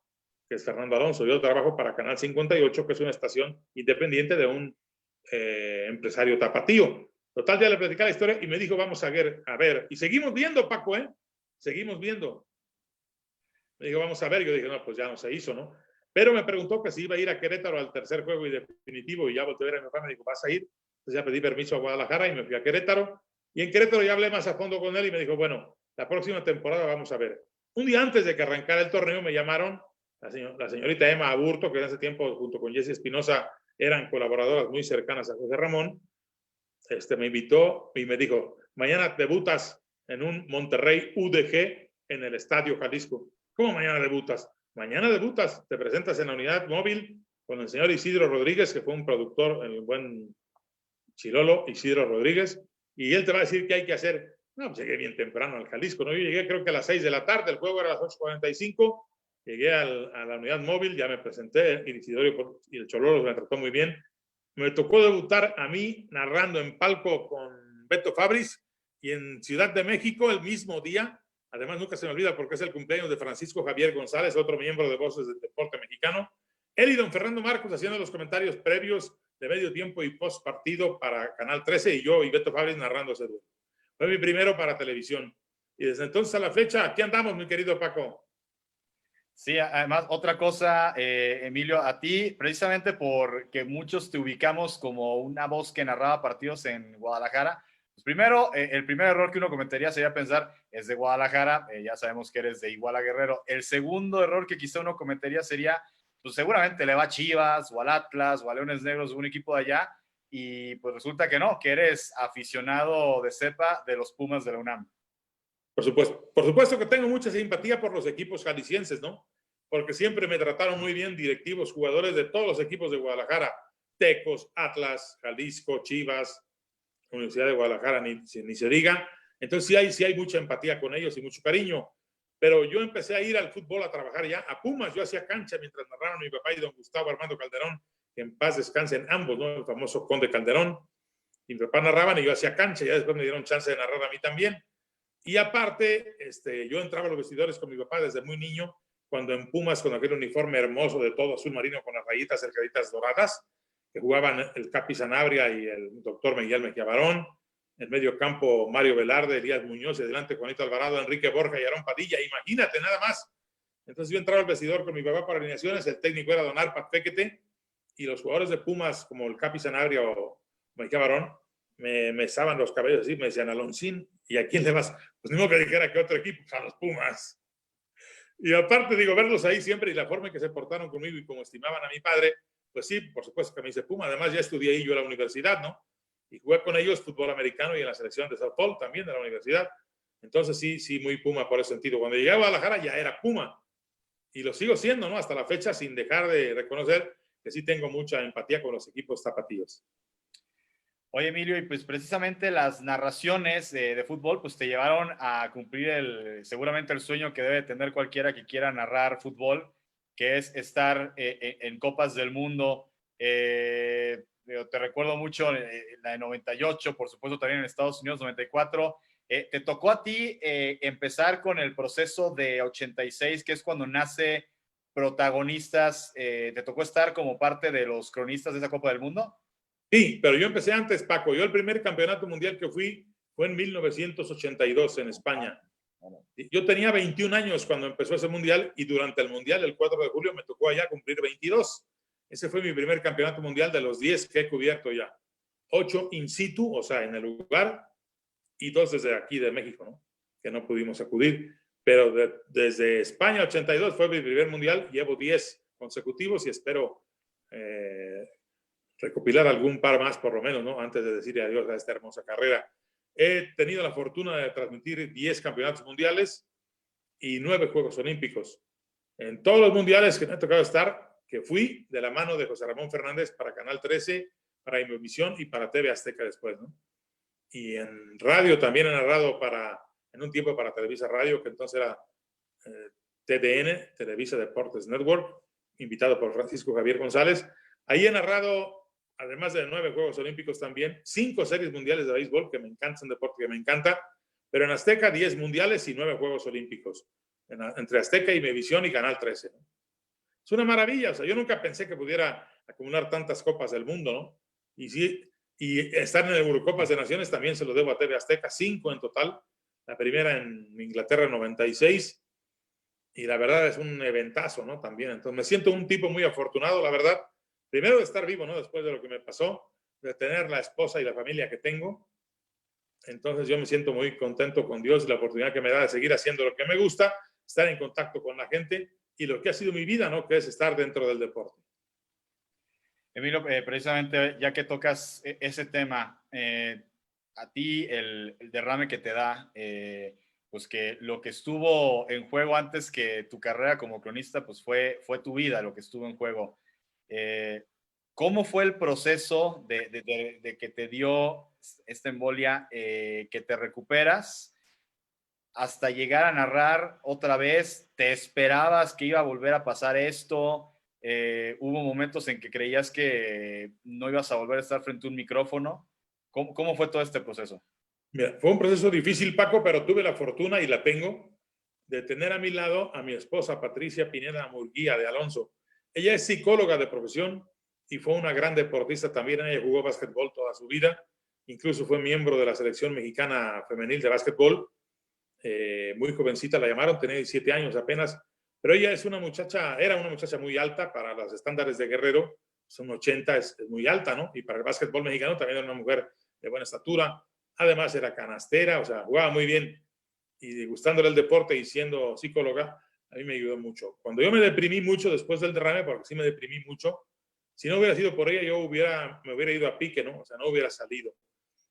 que es Fernando Alonso, yo trabajo para Canal 58, que es una estación independiente de un empresario tapatío. Total, ya le platicé la historia y me dijo, vamos a ver. Y seguimos viendo, Paco, seguimos viendo. Me dijo, vamos a ver. Yo dije, no, pues ya no se hizo, ¿no? Pero me preguntó que si iba a ir a Querétaro al tercer juego y definitivo, y ya volteé a ver a mi papá, me dijo, ¿vas a ir? Entonces ya pedí permiso a Guadalajara y me fui a Querétaro. Y en Querétaro ya hablé más a fondo con él y me dijo, bueno, la próxima temporada vamos a ver. Un día antes de que arrancara el torneo me llamaron la señorita Emma Aburto, que en ese tiempo junto con Jessie Espinosa eran colaboradoras muy cercanas a José Ramón. Me invitó y me dijo, mañana debutas en un Monterrey UDG en el Estadio Jalisco. ¿Cómo mañana debutas? Mañana debutas, te presentas en la unidad móvil con el señor Isidro Rodríguez, que fue un productor, el buen Chilolo Isidro Rodríguez, y él te va a decir qué hay que hacer. No, pues llegué bien temprano al Jalisco, ¿no? Yo llegué creo que a las 6 de la tarde, el juego era a las 8:45, llegué a la unidad móvil, ya me presenté, y Isidro y el Chololo me trató muy bien. Me tocó debutar a mí narrando en palco con Beto Fabris, y en Ciudad de México el mismo día. Además, nunca se me olvida porque es el cumpleaños de Francisco Javier González, otro miembro de Voces del Deporte Mexicano. Él y don Fernando Marcos haciendo los comentarios previos de medio tiempo y post partido para Canal 13, y yo y Beto Fabris narrando ese duelo. Fue mi primero para televisión. Y desde entonces a la fecha, aquí andamos, mi querido Paco. Sí, además, otra cosa, Emilio, a ti, precisamente porque muchos te ubicamos como una voz que narraba partidos en Guadalajara. Pues primero, el primer error que uno cometería sería pensar, es de Guadalajara, ya sabemos que eres de Iguala Guerrero. El segundo error que quizá uno cometería sería, pues seguramente le va a Chivas, o al Atlas, o a Leones Negros, un equipo de allá, y pues resulta que no, que eres aficionado de cepa de los Pumas de la UNAM. Por supuesto que tengo mucha simpatía por los equipos jaliscienses, ¿no? Porque siempre me trataron muy bien directivos, jugadores de todos los equipos de Guadalajara, Tecos, Atlas, Jalisco, Chivas, Universidad de Guadalajara, ni se diga. Entonces sí hay mucha empatía con ellos y mucho cariño. Pero yo empecé a ir al fútbol a trabajar ya a Pumas. Yo hacía cancha mientras narraron mi papá y don Gustavo Armando Calderón, que en paz descansen ambos, ¿no? El famoso Conde Calderón. Y mi papá narraban y yo hacía cancha. Ya después me dieron chance de narrar a mí también. Y aparte, yo entraba a los vestidores con mi papá desde muy niño, cuando en Pumas, con aquel uniforme hermoso de todo azul marino con las rayitas cercaditas doradas, que jugaban el Capi Sanabria y el doctor Miguel Mejía Barón. En medio campo, Mario Velarde, Elías Muñoz, y adelante Juanito Alvarado, Enrique Borja y Aarón Padilla. Imagínate, nada más. Entonces yo entraba al vestidor con mi papá para alineaciones, el técnico era don Arpa Pequete, y los jugadores de Pumas, como el Capi Sanabria o Mejía Barón, me mesaban los cabellos así, me decían, Alonsín, ¿y a quién le vas? Pues ni modo que dijera que otro equipo, a los Pumas. Y aparte, digo, verlos ahí siempre y la forma en que se portaron conmigo y como estimaban a mi padre, pues sí, por supuesto que me hice Puma. Además, ya estudié ahí yo en la universidad, ¿no? Y jugué con ellos fútbol americano y en la selección de Sao Paulo también de la universidad. Entonces sí, muy Puma por ese sentido. Cuando llegué a Guadalajara ya era Puma. Y lo sigo siendo, ¿no? Hasta la fecha, sin dejar de reconocer que sí tengo mucha empatía con los equipos tapatíos. Oye, Emilio, y pues precisamente las narraciones de fútbol pues te llevaron a cumplir seguramente el sueño que debe tener cualquiera que quiera narrar fútbol, que es estar en Copas del Mundo. Te recuerdo mucho la de 98, por supuesto también en Estados Unidos, 94. Te tocó a ti empezar con el proceso de 86, que es cuando nace Protagonistas. ¿Te tocó estar como parte de los cronistas de esa Copa del Mundo? Sí, pero yo empecé antes, Paco. Yo el primer campeonato mundial que fui fue en 1982 en España. Yo tenía 21 años cuando empezó ese mundial y durante el mundial, el 4 de julio, me tocó allá cumplir 22. Ese fue mi primer campeonato mundial de los 10 que he cubierto ya. 8 in situ, o sea, en el lugar, y 2 desde aquí de México, ¿no? Que no pudimos acudir. Pero desde España 82 fue mi primer mundial, llevo 10 consecutivos y espero recopilar algún par más por lo menos, ¿no? Antes de decir adiós a esta hermosa carrera. He tenido la fortuna de transmitir 10 campeonatos mundiales y 9 Juegos Olímpicos. En todos los mundiales que me ha tocado estar, que fui de la mano de José Ramón Fernández para Canal 13, para Imevisión y para TV Azteca después, ¿no? Y en radio también he narrado en un tiempo para Televisa Radio, que entonces era TDN, Televisa Deportes Network, invitado por Francisco Javier González. Ahí he narrado, además de 9 Juegos Olímpicos también, 5 series mundiales de béisbol, que me encanta, es un deporte que me encanta, pero en Azteca 10 mundiales y 9 Juegos Olímpicos, entre Azteca y Imevisión y Canal 13, ¿no? Es una maravilla, o sea, yo nunca pensé que pudiera acumular tantas copas del mundo, ¿no? Y sí, y estar en Eurocopas de Naciones también se lo debo a TV Azteca, 5 en total, la primera en Inglaterra en 96, y la verdad es un eventazo, ¿no? También, entonces me siento un tipo muy afortunado, la verdad, primero de estar vivo, ¿no? Después de lo que me pasó, de tener la esposa y la familia que tengo. Entonces yo me siento muy contento con Dios y la oportunidad que me da de seguir haciendo lo que me gusta, estar en contacto con la gente y lo que ha sido mi vida, ¿no? Que es estar dentro del deporte. Emilio, precisamente ya que tocas ese tema, a ti el derrame que te da, pues que lo que estuvo en juego antes que tu carrera como cronista, pues fue tu vida lo que estuvo en juego. ¿Cómo fue el proceso de que te dio esta embolia, que te recuperas hasta llegar a narrar otra vez? ¿Te esperabas que iba a volver a pasar esto? ¿Hubo momentos en que creías que no ibas a volver a estar frente a un micrófono? ¿Cómo fue todo este proceso? Mira, fue un proceso difícil, Paco, pero tuve la fortuna, y la tengo, de tener a mi lado a mi esposa Patricia Pineda Murguía de Alonso. Ella es psicóloga de profesión y fue una gran deportista también. Ella jugó básquetbol toda su vida, incluso fue miembro de la selección mexicana femenil de básquetbol. Muy jovencita la llamaron, tenía 17 años apenas, pero ella es una muchacha, era una muchacha muy alta para los estándares de Guerrero, son 80, es muy alta, ¿no? Y para el básquetbol mexicano también era una mujer de buena estatura, además era canastera, o sea, jugaba muy bien, y gustándole el deporte y siendo psicóloga, a mí me ayudó mucho. Cuando yo me deprimí mucho después del derrame, porque sí me deprimí mucho, si no hubiera sido por ella, me hubiera ido a pique, ¿no? O sea, no hubiera salido.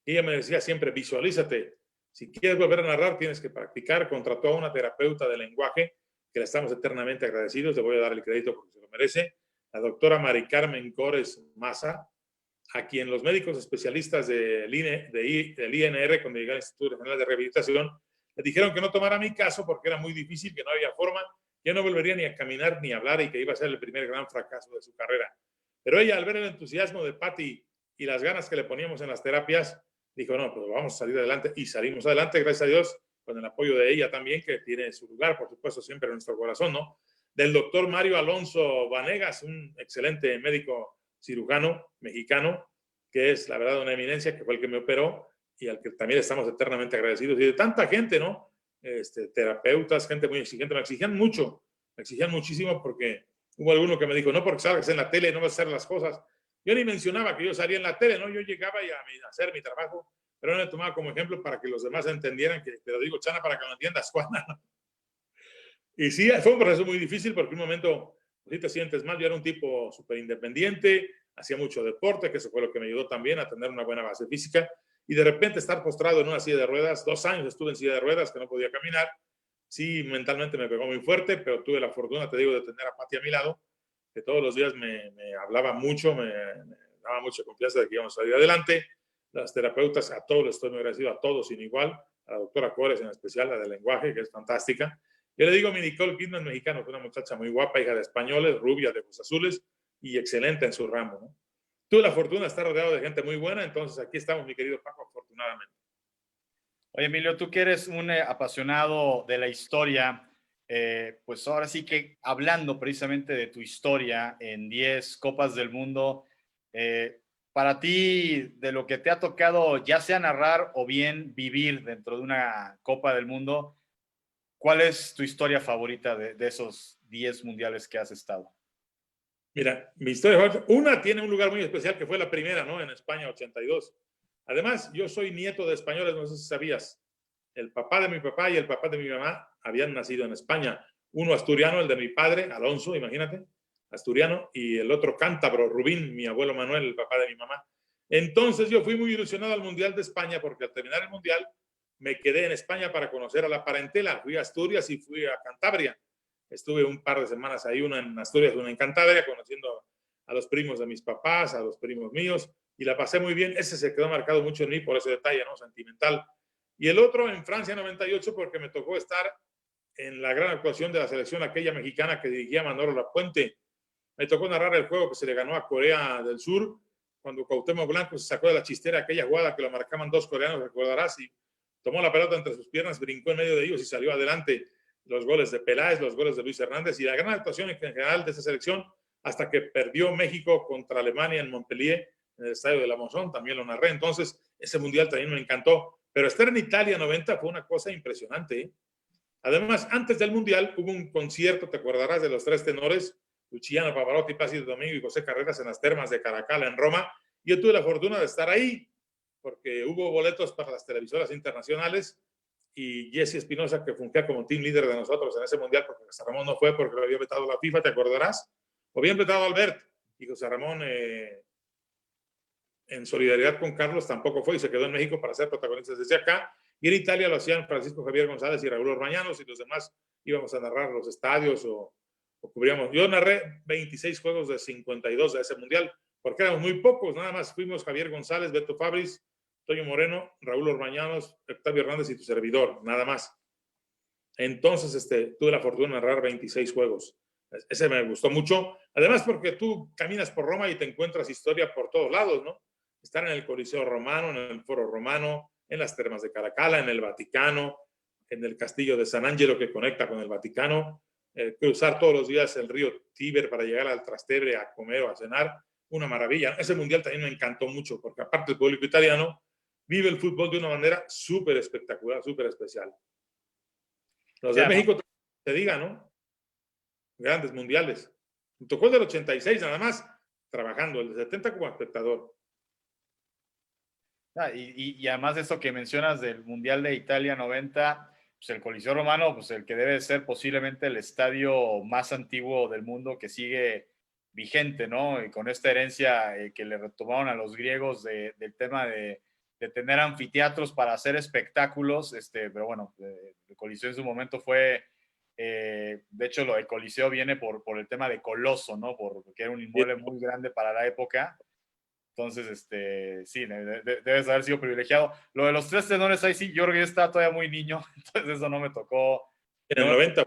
Y ella me decía siempre, visualízate, Si quieres volver a narrar, tienes que practicar. Contrató a una terapeuta de lenguaje, que le estamos eternamente agradecidos. Le voy a dar el crédito porque se lo merece. La doctora Mari Carmen Cores Maza, a quien los médicos especialistas del INR, cuando llegué al Instituto Nacional de Rehabilitación, le dijeron que no tomara mi caso porque era muy difícil, que no había forma, que no volvería ni a caminar ni a hablar y que iba a ser el primer gran fracaso de su carrera. Pero ella, al ver el entusiasmo de Patti y las ganas que le poníamos en las terapias, dijo, no, pues vamos a salir adelante. Y salimos adelante, gracias a Dios, con el apoyo de ella también, que tiene su lugar, por supuesto, siempre en nuestro corazón, ¿no? Del doctor Mario Alonso Vanegas, un excelente médico cirujano mexicano, que es, la verdad, una eminencia, que fue el que me operó y al que también estamos eternamente agradecidos. Y de tanta gente, ¿no? Terapeutas, gente muy exigente, me exigían mucho, me exigían muchísimo porque hubo alguno que me dijo, no porque salgas en la tele no vas a hacer las cosas. Yo ni mencionaba que yo salía en la tele, ¿no? Yo llegaba a hacer mi trabajo, pero no me tomaba como ejemplo para que los demás entendieran, que te lo digo, Chana, para que lo entiendas, Juana. Y sí, fue un proceso muy difícil porque un momento, pues, sí te sientes mal. Yo era un tipo súper independiente, hacía mucho deporte, que eso fue lo que me ayudó también a tener una buena base física. Y de repente estar postrado en una silla de ruedas, 2 años estuve en silla de ruedas, que no podía caminar. Sí, mentalmente me pegó muy fuerte, pero tuve la fortuna, te digo, de tener a Pati a mi lado, que todos los días me hablaba mucho, me daba mucha confianza de que íbamos a salir adelante. Las terapeutas, a todos les estoy muy agradecido, a todos sin igual, a la doctora Cores en especial, la de lenguaje, que es fantástica. Yo le digo a mi Nicole Kidman, mexicano, que es una muchacha muy guapa, hija de españoles, rubia, de ojos azules y excelente en su ramo, ¿no? Tuve la fortuna de estar rodeado de gente muy buena, entonces aquí estamos, mi querido Paco, afortunadamente. Oye, Emilio, tú que eres un apasionado de la historia, pues ahora sí que hablando precisamente de tu historia en 10 Copas del Mundo, para ti, de lo que te ha tocado, ya sea narrar o bien vivir dentro de una Copa del Mundo, ¿cuál es tu historia favorita de esos 10 mundiales que has estado? Mira, mi historia, una tiene un lugar muy especial, que fue la primera, ¿no? En España, 82. Además, yo soy nieto de españoles, no sé si sabías. El papá de mi papá y el papá de mi mamá habían nacido en España. Uno asturiano, el de mi padre, Alonso, imagínate, asturiano, y el otro cántabro, Rubín, mi abuelo Manuel, el papá de mi mamá. Entonces yo fui muy ilusionado al Mundial de España porque al terminar el Mundial me quedé en España para conocer a la parentela. Fui a Asturias y fui a Cantabria. Estuve un par de semanas ahí, una en Asturias, una en Cantabria, conociendo a los primos de mis papás, a los primos míos, y la pasé muy bien. Ese se quedó marcado mucho en mí por ese detalle, ¿no? Sentimental. Y el otro en Francia 98 porque me tocó estar en la gran actuación de la selección aquella mexicana que dirigía Manolo Lapuente. Me tocó narrar el juego que se le ganó a Corea del Sur, cuando Cuauhtémoc Blanco se sacó de la chistera aquella jugada que lo marcaban 2 coreanos, recordarás, y tomó la pelota entre sus piernas, brincó en medio de ellos y salió adelante. Los goles de Peláez, los goles de Luis Hernández y la gran actuación en general de esa selección, hasta que perdió México contra Alemania en Montpellier, en el estadio de la Monzón, también lo narré. Entonces, ese mundial también me encantó. Pero estar en Italia 90 fue una cosa impresionante, ¿eh? Además, antes del mundial hubo un concierto, te acordarás, de los 3 tenores, Luciano Pavarotti, Plácido Domingo y José Carreras, en las termas de Caracalla, en Roma. Y yo tuve la fortuna de estar ahí, porque hubo boletos para las televisoras internacionales, y Jesse Espinosa, que fungía como team leader de nosotros en ese mundial, porque José Ramón no fue porque lo había vetado la FIFA, ¿te acordarás? O bien vetado Albert, y José Ramón, en solidaridad con Carlos, tampoco fue y se quedó en México para ser protagonistas desde acá. Y en Italia lo hacían Francisco Javier González y Raúl Orbañanos, y los demás íbamos a narrar los estadios o cubríamos. Yo narré 26 juegos de 52 de ese mundial, porque éramos muy pocos, nada más fuimos Javier González, Beto Fabris, Toño Moreno, Raúl Orbañanos, Octavio Hernández y tu servidor, nada más. Entonces, tuve la fortuna de narrar 26 juegos. Ese me gustó mucho. Además, porque tú caminas por Roma y te encuentras historia por todos lados, ¿no? Estar en el Coliseo Romano, en el Foro Romano, en las termas de Caracalla, en el Vaticano, en el Castillo de San Angelo que conecta con el Vaticano, cruzar todos los días el río Tíber para llegar al Trastevere a comer o a cenar, una maravilla. Ese mundial también me encantó mucho, porque aparte el público italiano vive el fútbol de una manera súper espectacular, súper especial. Los de México, te diga, ¿no? Grandes mundiales. Me tocó el del 86 nada más, trabajando, el de 70 como espectador. Y además de eso que mencionas del Mundial de Italia 90, pues el Coliseo Romano, pues el que debe ser posiblemente el estadio más antiguo del mundo que sigue vigente, ¿no? Y con esta herencia que le retomaron a los griegos del tema de de tener anfiteatros para hacer espectáculos, pero bueno, el Coliseo en su momento fue, de hecho lo de Coliseo viene por el tema de Coloso, ¿no? Porque era un inmueble muy grande para la época. Entonces, sí, debes haber sido privilegiado. Lo de los tres tenores, ahí sí, yo creo que estaba todavía muy niño, entonces eso no me tocó. En el 90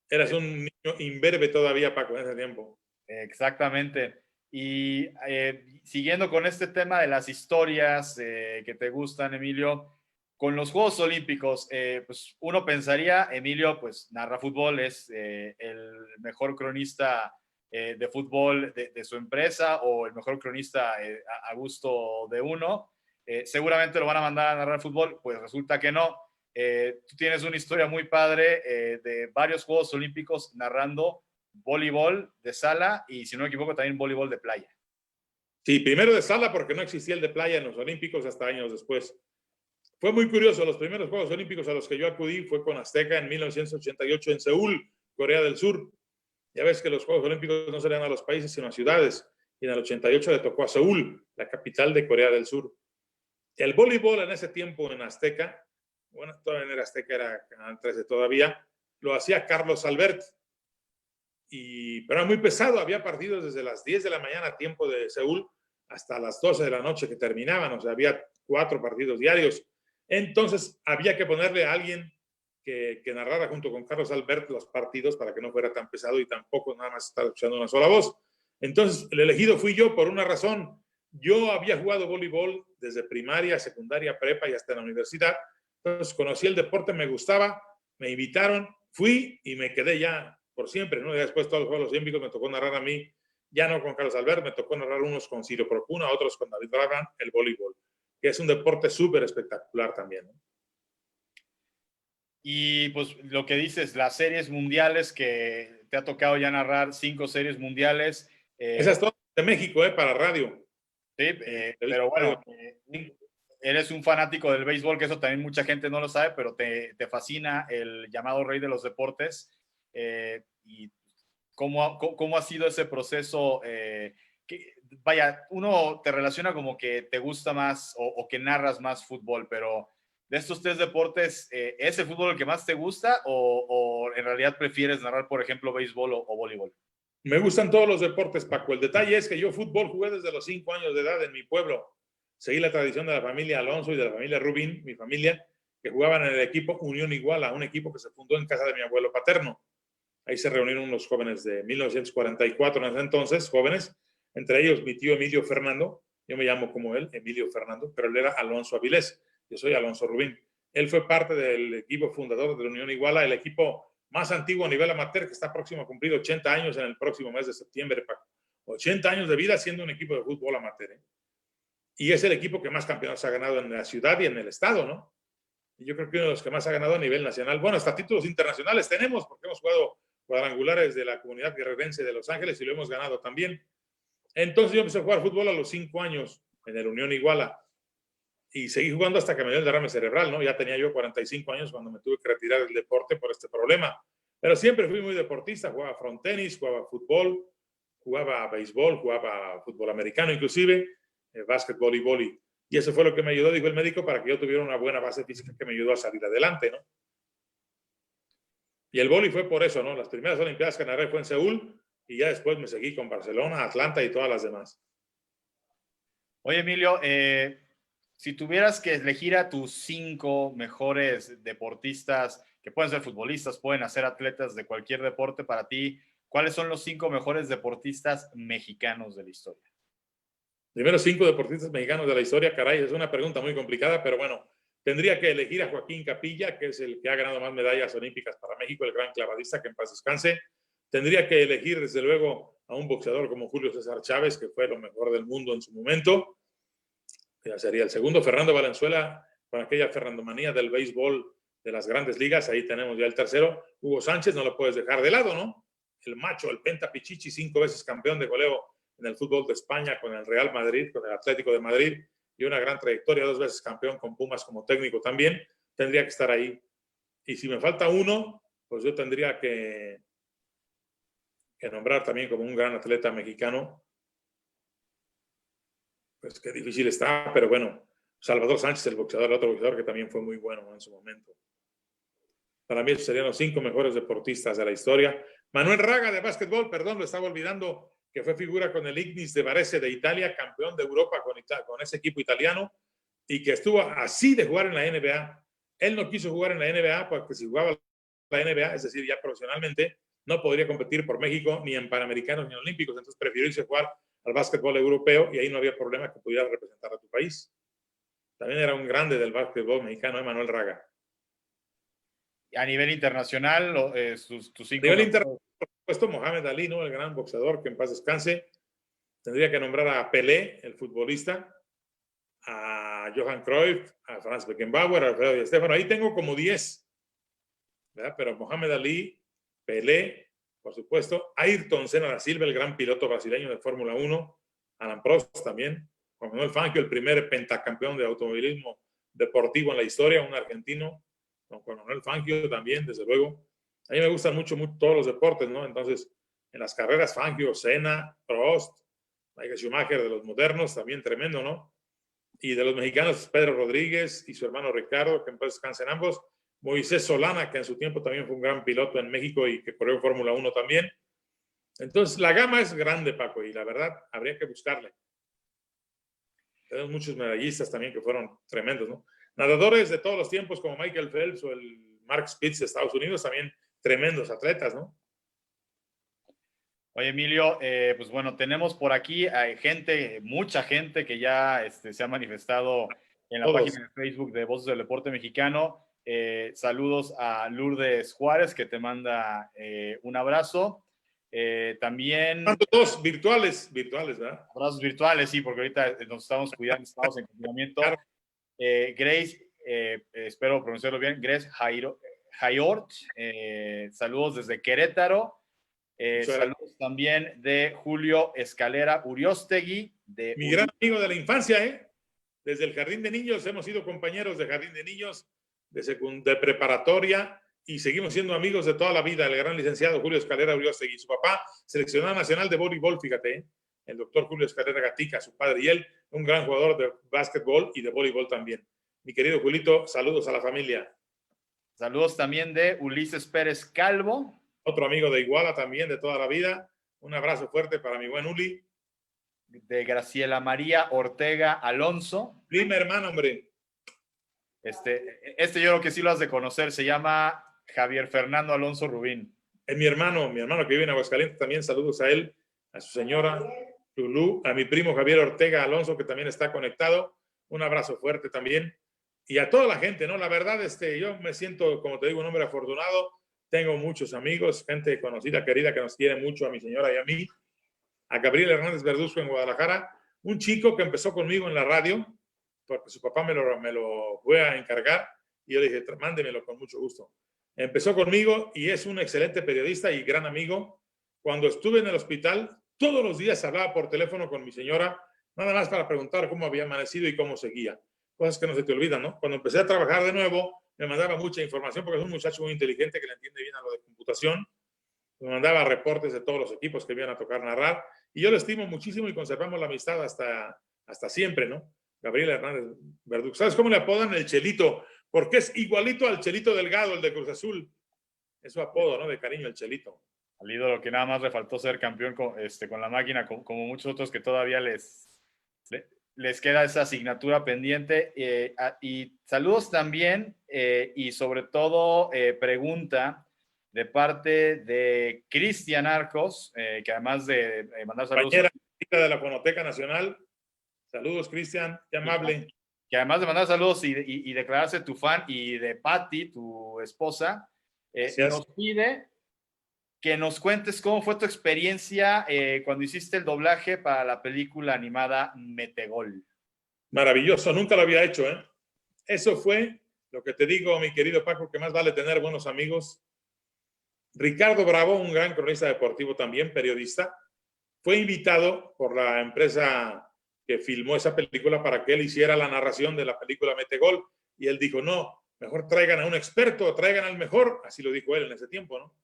eras un niño imberbe todavía, Paco, en ese tiempo. Exactamente. Y siguiendo con este tema de las historias que te gustan, Emilio, con los Juegos Olímpicos, pues uno pensaría, Emilio, pues narra fútbol, es el mejor cronista de fútbol de su empresa o el mejor cronista a gusto de uno. Seguramente lo van a mandar a narrar fútbol, pues resulta que no. Tú tienes una historia muy padre de varios Juegos Olímpicos narrando voleibol de sala y, si no me equivoco, también voleibol de playa. Sí, primero de sala porque no existía el de playa en los Olímpicos hasta años después. Fue muy curioso, los primeros Juegos Olímpicos a los que yo acudí fue con Azteca en 1988 en Seúl, Corea del Sur. Ya ves que los Juegos Olímpicos no se dan a los países, sino a ciudades. Y en el 88 le tocó a Seúl, la capital de Corea del Sur. El voleibol en ese tiempo en Azteca, bueno, todavía no era Azteca, era Canal 13 todavía, lo hacía Carlos Albert. Pero era muy pesado, había partidos desde las 10 de la mañana, tiempo de Seúl, hasta las 12 de la noche que terminaban, o sea, había 4 partidos diarios. Entonces había que ponerle a alguien que narrara junto con Carlos Albert los partidos para que no fuera tan pesado y tampoco nada más estar escuchando una sola voz. Entonces el elegido fui yo por una razón. Yo había jugado voleibol desde primaria, secundaria, prepa y hasta en la universidad. Entonces conocí el deporte, me gustaba, me invitaron, fui y me quedé ya por siempre, ¿no? Y después todos los Juegos Olímpicos me tocó narrar a mí, ya no con Carlos Albert, me tocó narrar unos con Ciro Procuna, otros con David Bragan, el voleibol, que es un deporte súper espectacular también, ¿no? Y pues lo que dices, las series mundiales que te ha tocado ya narrar 5 series mundiales. Esa es toda de México, para radio. Sí, pero bueno, eres un fanático del béisbol, que eso también mucha gente no lo sabe, pero te fascina el llamado rey de los deportes. Y ¿cómo ha sido ese proceso? Vaya, uno te relaciona como que te gusta más o que narras más fútbol, pero de estos 3 deportes, ¿es el fútbol el que más te gusta o en realidad prefieres narrar, por ejemplo, béisbol o voleibol? Me gustan todos los deportes, Paco. El detalle es que yo fútbol jugué desde los 5 años de edad en mi pueblo. Seguí la tradición de la familia Alonso y de la familia Rubín, mi familia, que jugaban en el equipo Unión Iguala, un equipo que se fundó en casa de mi abuelo paterno. Ahí se reunieron unos jóvenes de 1944 en ese entonces, jóvenes, entre ellos mi tío Emilio Fernando, yo me llamo como él, Emilio Fernando, pero él era Alonso Avilés, yo soy Alonso Rubín. Él fue parte del equipo fundador de la Unión Iguala, el equipo más antiguo a nivel amateur, que está próximo a cumplir 80 años en el próximo mes de septiembre, Paco. 80 años de vida siendo un equipo de fútbol amateur, ¿eh? Y es el equipo que más campeonatos ha ganado en la ciudad y en el estado, ¿no? Y yo creo que uno de los que más ha ganado a nivel nacional. Bueno, hasta títulos internacionales tenemos, porque hemos jugado cuadrangulares de la comunidad guerrerense de Los Ángeles y lo hemos ganado también. Entonces yo empecé a jugar fútbol a los 5 años en el Unión Iguala y seguí jugando hasta que me dio el derrame cerebral, ¿no? Ya tenía yo 45 años cuando me tuve que retirar del deporte por este problema. Pero siempre fui muy deportista, jugaba frontenis, jugaba fútbol, jugaba béisbol, jugaba fútbol americano inclusive, básquetbol y vóley. Y eso fue lo que me ayudó, dijo el médico, para que yo tuviera una buena base física que me ayudó a salir adelante, ¿no? Y el vóley fue por eso, ¿no? Las primeras Olimpiadas que narré fue en Seúl y ya después me seguí con Barcelona, Atlanta y todas las demás. Oye, Emilio, si tuvieras que elegir a tus 5 mejores deportistas, que pueden ser futbolistas, pueden ser atletas de cualquier deporte, para ti, ¿cuáles son los 5 mejores deportistas mexicanos de la historia? Primero 5 deportistas mexicanos de la historia, caray, es una pregunta muy complicada, pero bueno, tendría que elegir a Joaquín Capilla, que es el que ha ganado más medallas olímpicas para México, el gran clavadista, que en paz descanse. Tendría que elegir, desde luego, a un boxeador como Julio César Chávez, que fue lo mejor del mundo en su momento. Ya sería el segundo. Fernando Valenzuela, con aquella Fernandomanía del béisbol de las grandes ligas. Ahí tenemos ya el tercero. Hugo Sánchez, no lo puedes dejar de lado, ¿no? El macho, el Penta Pichichi, 5 veces campeón de goleo en el fútbol de España con el Real Madrid, con el Atlético de Madrid, y una gran trayectoria, 2 veces campeón con Pumas como técnico también. Tendría que estar ahí. Y si me falta uno, pues yo tendría que nombrar también como un gran atleta mexicano, Pues qué difícil está, pero bueno, Salvador Sánchez, el boxeador, el otro boxeador que también fue muy bueno, ¿no?, en su momento. Para mí esos serían los 5 mejores deportistas de la historia. Manuel Raga de básquetbol, perdón, lo estaba olvidando, que fue figura con el Ignis de Varese de Italia, campeón de Europa con ese equipo italiano, y que estuvo así de jugar en la NBA. Él no quiso jugar en la NBA porque si jugaba la NBA, es decir, ya profesionalmente, no podría competir por México ni en Panamericanos ni en Olímpicos, entonces prefirió irse a jugar al básquetbol europeo y ahí no había problema que pudiera representar a tu país. También era un grande del básquetbol mexicano, Manuel Raga. A nivel internacional, tus 5 nivel mejores. internacional, por supuesto, Mohamed Ali, ¿no?, el gran boxeador, que en paz descanse. Tendría que nombrar a Pelé, el futbolista, a Johan Cruyff, a Franz Beckenbauer, a Alfredo Di Stéfano. Ahí tengo como 10, ¿verdad? Pero Mohamed Ali, Pelé, por supuesto, Ayrton Senna da Silva, el gran piloto brasileño de Fórmula 1, Alan Prost también, Juan Manuel Fangio, el primer pentacampeón de automovilismo deportivo en la historia, un argentino, don Juan Manuel Fangio también, desde luego. A mí me gustan mucho todos los deportes, ¿no? Entonces, en las carreras, Fangio, Senna, Prost, Michael Schumacher, de los modernos, también tremendo, ¿no? Y de los mexicanos, Pedro Rodríguez y su hermano Ricardo, que en paz descansen ambos. Moisés Solana, que en su tiempo también fue un gran piloto en México y que corrió Fórmula 1 también. Entonces, la gama es grande, Paco, y la verdad, habría que buscarle. Tenemos muchos medallistas también que fueron tremendos, ¿no? Nadadores de todos los tiempos, como Michael Phelps o el Mark Spitz de Estados Unidos, también tremendos atletas, ¿no? Oye, Emilio, pues bueno, tenemos por aquí gente, mucha gente que ya se ha manifestado en la página de Facebook de Voces del Deporte Mexicano. Saludos a Lourdes Juárez, que te manda un abrazo. También... Todos virtuales, ¿verdad? Abrazos virtuales, sí, porque ahorita nos estamos cuidando, estamos en confinamiento. Claro. Grace, espero pronunciarlo bien, Grace Hayort, saludos desde Querétaro. Saludos también de Julio Escalera Uriostegui. Mi gran amigo de la infancia, ¿eh? Desde el Jardín de Niños, hemos sido compañeros de Jardín de Niños, de preparatoria, y seguimos siendo amigos de toda la vida. El gran licenciado Julio Escalera Uriostegui, su papá, seleccionado nacional de voleibol, fíjate, ¿eh? El doctor Julio Escalera Gatica, su padre, y él, un gran jugador de básquetbol y de voleibol también. Mi querido Julito, saludos a la familia. Saludos también de Ulises Pérez Calvo. Otro amigo de Iguala también, de toda la vida. Un abrazo fuerte para mi buen Uli. De Graciela María Ortega Alonso. Prima hermano, hombre. Yo creo que sí lo has de conocer, se llama Javier Fernando Alonso Rubín. Es mi hermano que vive en Aguascalientes, también saludos a él, a su señora Lulú, a mi primo Javier Ortega Alonso, que también está conectado. Un abrazo fuerte también. Y a toda la gente, ¿no? La verdad, yo me siento, como te digo, un hombre afortunado. Tengo muchos amigos, gente conocida, querida, que nos quiere mucho, a mi señora y a mí. A Gabriel Hernández Verduzco en Guadalajara, un chico que empezó conmigo en la radio, porque su papá me lo fue a encargar, y yo le dije, mándemelo con mucho gusto. Empezó conmigo y es un excelente periodista y gran amigo. Cuando estuve en el hospital, todos los días hablaba por teléfono con mi señora, nada más para preguntar cómo había amanecido y cómo seguía. Cosas que no se te olvidan, ¿no? Cuando empecé a trabajar de nuevo, me mandaba mucha información, porque es un muchacho muy inteligente que le entiende bien a lo de computación. Me mandaba reportes de todos los equipos que iban a tocar narrar, y yo lo estimo muchísimo y conservamos la amistad hasta siempre, ¿no? Gabriel Hernández Verdugo. ¿Sabes cómo le apodan el Chelito? Porque es igualito al Chelito Delgado, el de Cruz Azul. Es su apodo, ¿no? De cariño, el Chelito. Al ídolo que nada más le faltó ser campeón con la máquina, como muchos otros que todavía les queda esa asignatura pendiente. Y saludos también, y sobre todo pregunta de parte de Cristian Arcos, que además de mandar saludos... Compañera de la Fonoteca Nacional. Saludos, Cristian, qué amable. Que además de mandar saludos y declararse tu fan, y de Patti, tu esposa, nos pide que nos cuentes cómo fue tu experiencia cuando hiciste el doblaje para la película animada Metegol. Maravilloso, nunca lo había hecho, ¿eh? Eso fue lo que te digo, mi querido Paco, que más vale tener buenos amigos. Ricardo Bravo, un gran cronista deportivo también, periodista, fue invitado por la empresa que filmó esa película para que él hiciera la narración de la película Metegol, y él dijo, no, mejor traigan a un experto, traigan al mejor, así lo dijo él en ese tiempo, ¿no?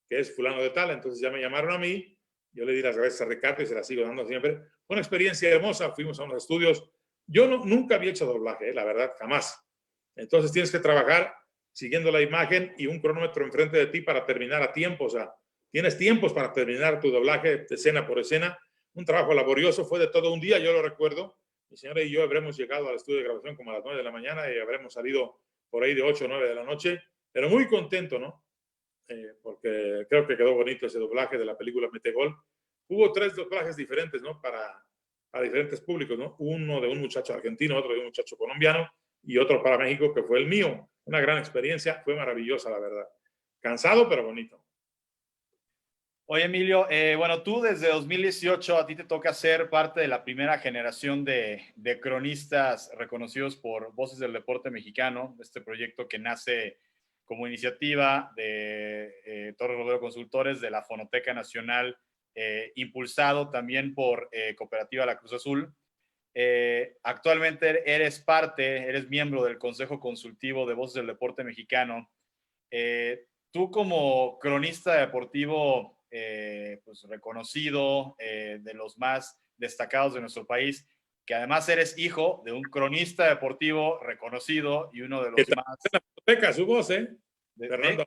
Que es fulano de tal. Entonces ya me llamaron a mí, Yo le di las gracias a Ricardo y se las sigo dando siempre. Fue una experiencia hermosa, fuimos a unos estudios. Yo nunca había hecho doblaje, la verdad, jamás. Entonces tienes que trabajar siguiendo la imagen y un cronómetro enfrente de ti para terminar a tiempo. O sea, tienes tiempos para terminar tu doblaje escena por escena. Un trabajo laborioso, fue de todo un día, yo lo recuerdo. Mi señora y yo habremos llegado al estudio de grabación como a las 9 de la mañana y habremos salido por ahí de 8 o 9 de la noche, pero muy contento, ¿no? Porque creo que quedó bonito ese doblaje de la película Metegol. Hubo 3 doblajes diferentes, ¿no? Para diferentes públicos, ¿no? Uno de un muchacho argentino, otro de un muchacho colombiano y otro para México, que fue el mío. Una gran experiencia, fue maravillosa, la verdad. Cansado, pero bonito. Oye, Emilio, bueno, tú desde 2018 a ti te toca ser parte de la primera generación de cronistas reconocidos por Voces del Deporte Mexicano, este proyecto que nace como iniciativa de Torres Rodero Consultores de la Fonoteca Nacional, impulsado también por Cooperativa La Cruz Azul. Actualmente eres miembro del Consejo Consultivo de Voces del Deporte Mexicano. Tú como cronista deportivo pues reconocido, de los más destacados de nuestro país, que además eres hijo de un cronista deportivo reconocido y uno de los más... En la fonoteca, su voz, de, Fernando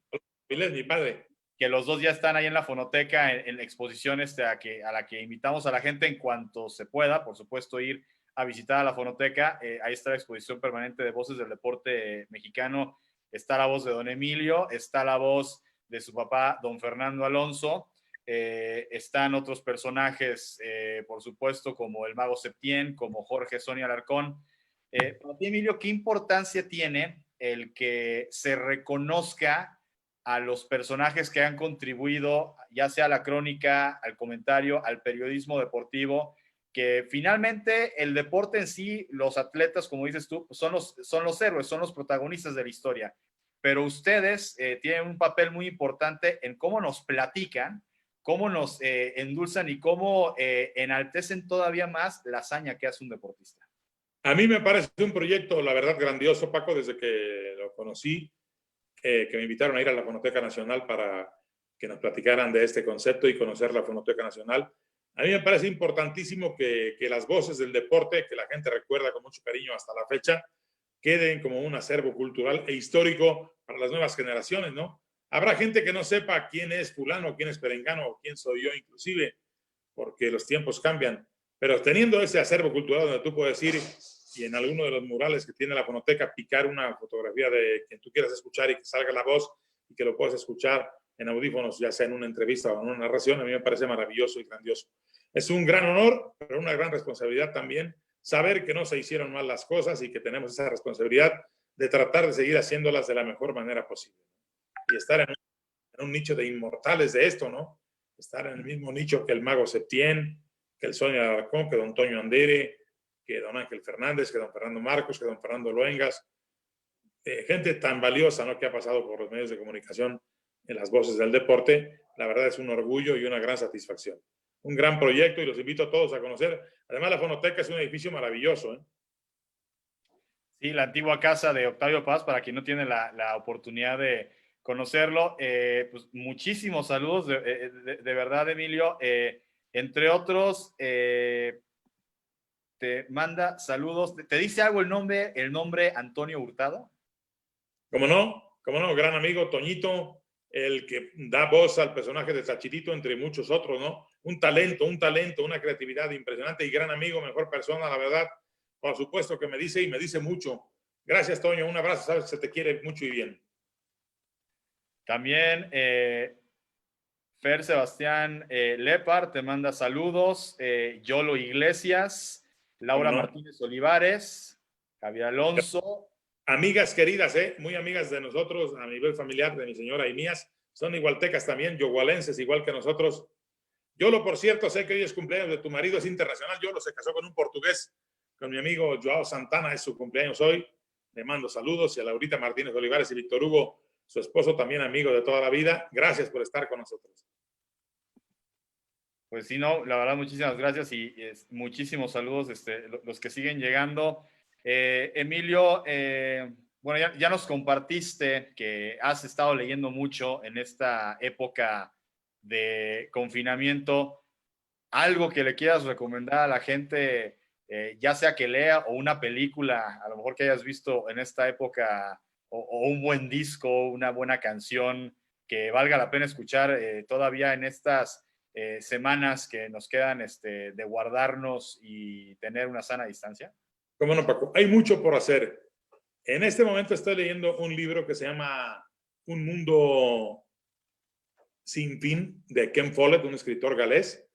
Vilés, mi padre. que los dos ya están ahí en la fonoteca, en la exposición a la que invitamos a la gente en cuanto se pueda, por supuesto, ir a visitar a la fonoteca. Ahí está la exposición permanente de Voces del Deporte Mexicano. Está la voz de don Emilio, está la voz de su papá, don Fernando Alonso. Están otros personajes, por supuesto, como el Mago Septién, como Jorge Sonia Alarcón. Para ti, Emilio, ¿qué importancia tiene el que se reconozca a los personajes que han contribuido, ya sea a la crónica, al comentario, al periodismo deportivo, que finalmente el deporte en sí, los atletas, como dices tú, son los héroes, son los protagonistas de la historia, pero ustedes tienen un papel muy importante en cómo nos platican, cómo nos endulzan y cómo enaltecen todavía más la hazaña que hace un deportista. A mí me parece un proyecto, la verdad, grandioso, Paco, desde que lo conocí, que me invitaron a ir a la Fonoteca Nacional para que nos platicaran de este concepto y conocer la Fonoteca Nacional. A mí me parece importantísimo que las voces del deporte, que la gente recuerda con mucho cariño hasta la fecha, queden como un acervo cultural e histórico para las nuevas generaciones, ¿no? Habrá gente que no sepa quién es fulano, quién es perengano, o quién soy yo inclusive, porque los tiempos cambian. Pero teniendo ese acervo cultural donde tú puedes ir y en alguno de los murales que tiene la fonoteca picar una fotografía de quien tú quieras escuchar y que salga la voz y que lo puedas escuchar en audífonos, ya sea en una entrevista o en una narración, a mí me parece maravilloso y grandioso. Es un gran honor, pero una gran responsabilidad también saber que no se hicieron mal las cosas y que tenemos esa responsabilidad de tratar de seguir haciéndolas de la mejor manera posible. Y estar en un nicho de inmortales de esto, ¿no? Estar en el mismo nicho que el Mago Septién, que el Sonia Alarcón, que don Toño Andere, que don Ángel Fernández, que don Fernando Marcos, que don Fernando Luengas. Gente tan valiosa, ¿no? Que ha pasado por los medios de comunicación en las voces del deporte. La verdad es un orgullo y una gran satisfacción. Un gran proyecto y los invito a todos a conocer. Además, la Fonoteca es un edificio maravilloso, ¿eh? Sí, la antigua casa de Octavio Paz, para quien no tiene la oportunidad de conocerlo, pues muchísimos saludos, de verdad, Emilio. Entre otros, te manda saludos. ¿Te dice algo el nombre Antonio Hurtado? Como no, gran amigo Toñito, el que da voz al personaje de Sachitito, entre muchos otros, ¿no? Un talento, una creatividad impresionante y gran amigo, mejor persona, la verdad. Por supuesto que me dice y me dice mucho. Gracias, Toño. Un abrazo, sabes que se te quiere mucho y bien. También Fer Sebastián Lepar te manda saludos. Yolo Iglesias, Laura Martínez Olivares, Javier Alonso. Amigas queridas, muy amigas de nosotros a nivel familiar, de mi señora y mías. Son igualtecas también, yogualenses, igual que nosotros. Yolo, por cierto, sé que hoy es cumpleaños de tu marido, es internacional. Yolo se casó con un portugués, con mi amigo Joao Santana, es su cumpleaños hoy. Le mando saludos y a Laurita Martínez Olivares y Víctor Hugo, su esposo, también amigo de toda la vida. Gracias por estar con nosotros. Pues sí, no, la verdad, muchísimas gracias y muchísimos saludos, los que siguen llegando. Emilio, bueno, ya nos compartiste que has estado leyendo mucho en esta época de confinamiento. algo que le quieras recomendar a la gente, ya sea que lea o una película, a lo mejor que hayas visto en esta época, o un buen disco, una buena canción que valga la pena escuchar todavía en estas semanas que nos quedan de guardarnos y tener una sana distancia? ¿Cómo no, Paco? Hay mucho por hacer. En este momento estoy leyendo un libro que se llama Un mundo sin fin, de Ken Follett, un escritor galés,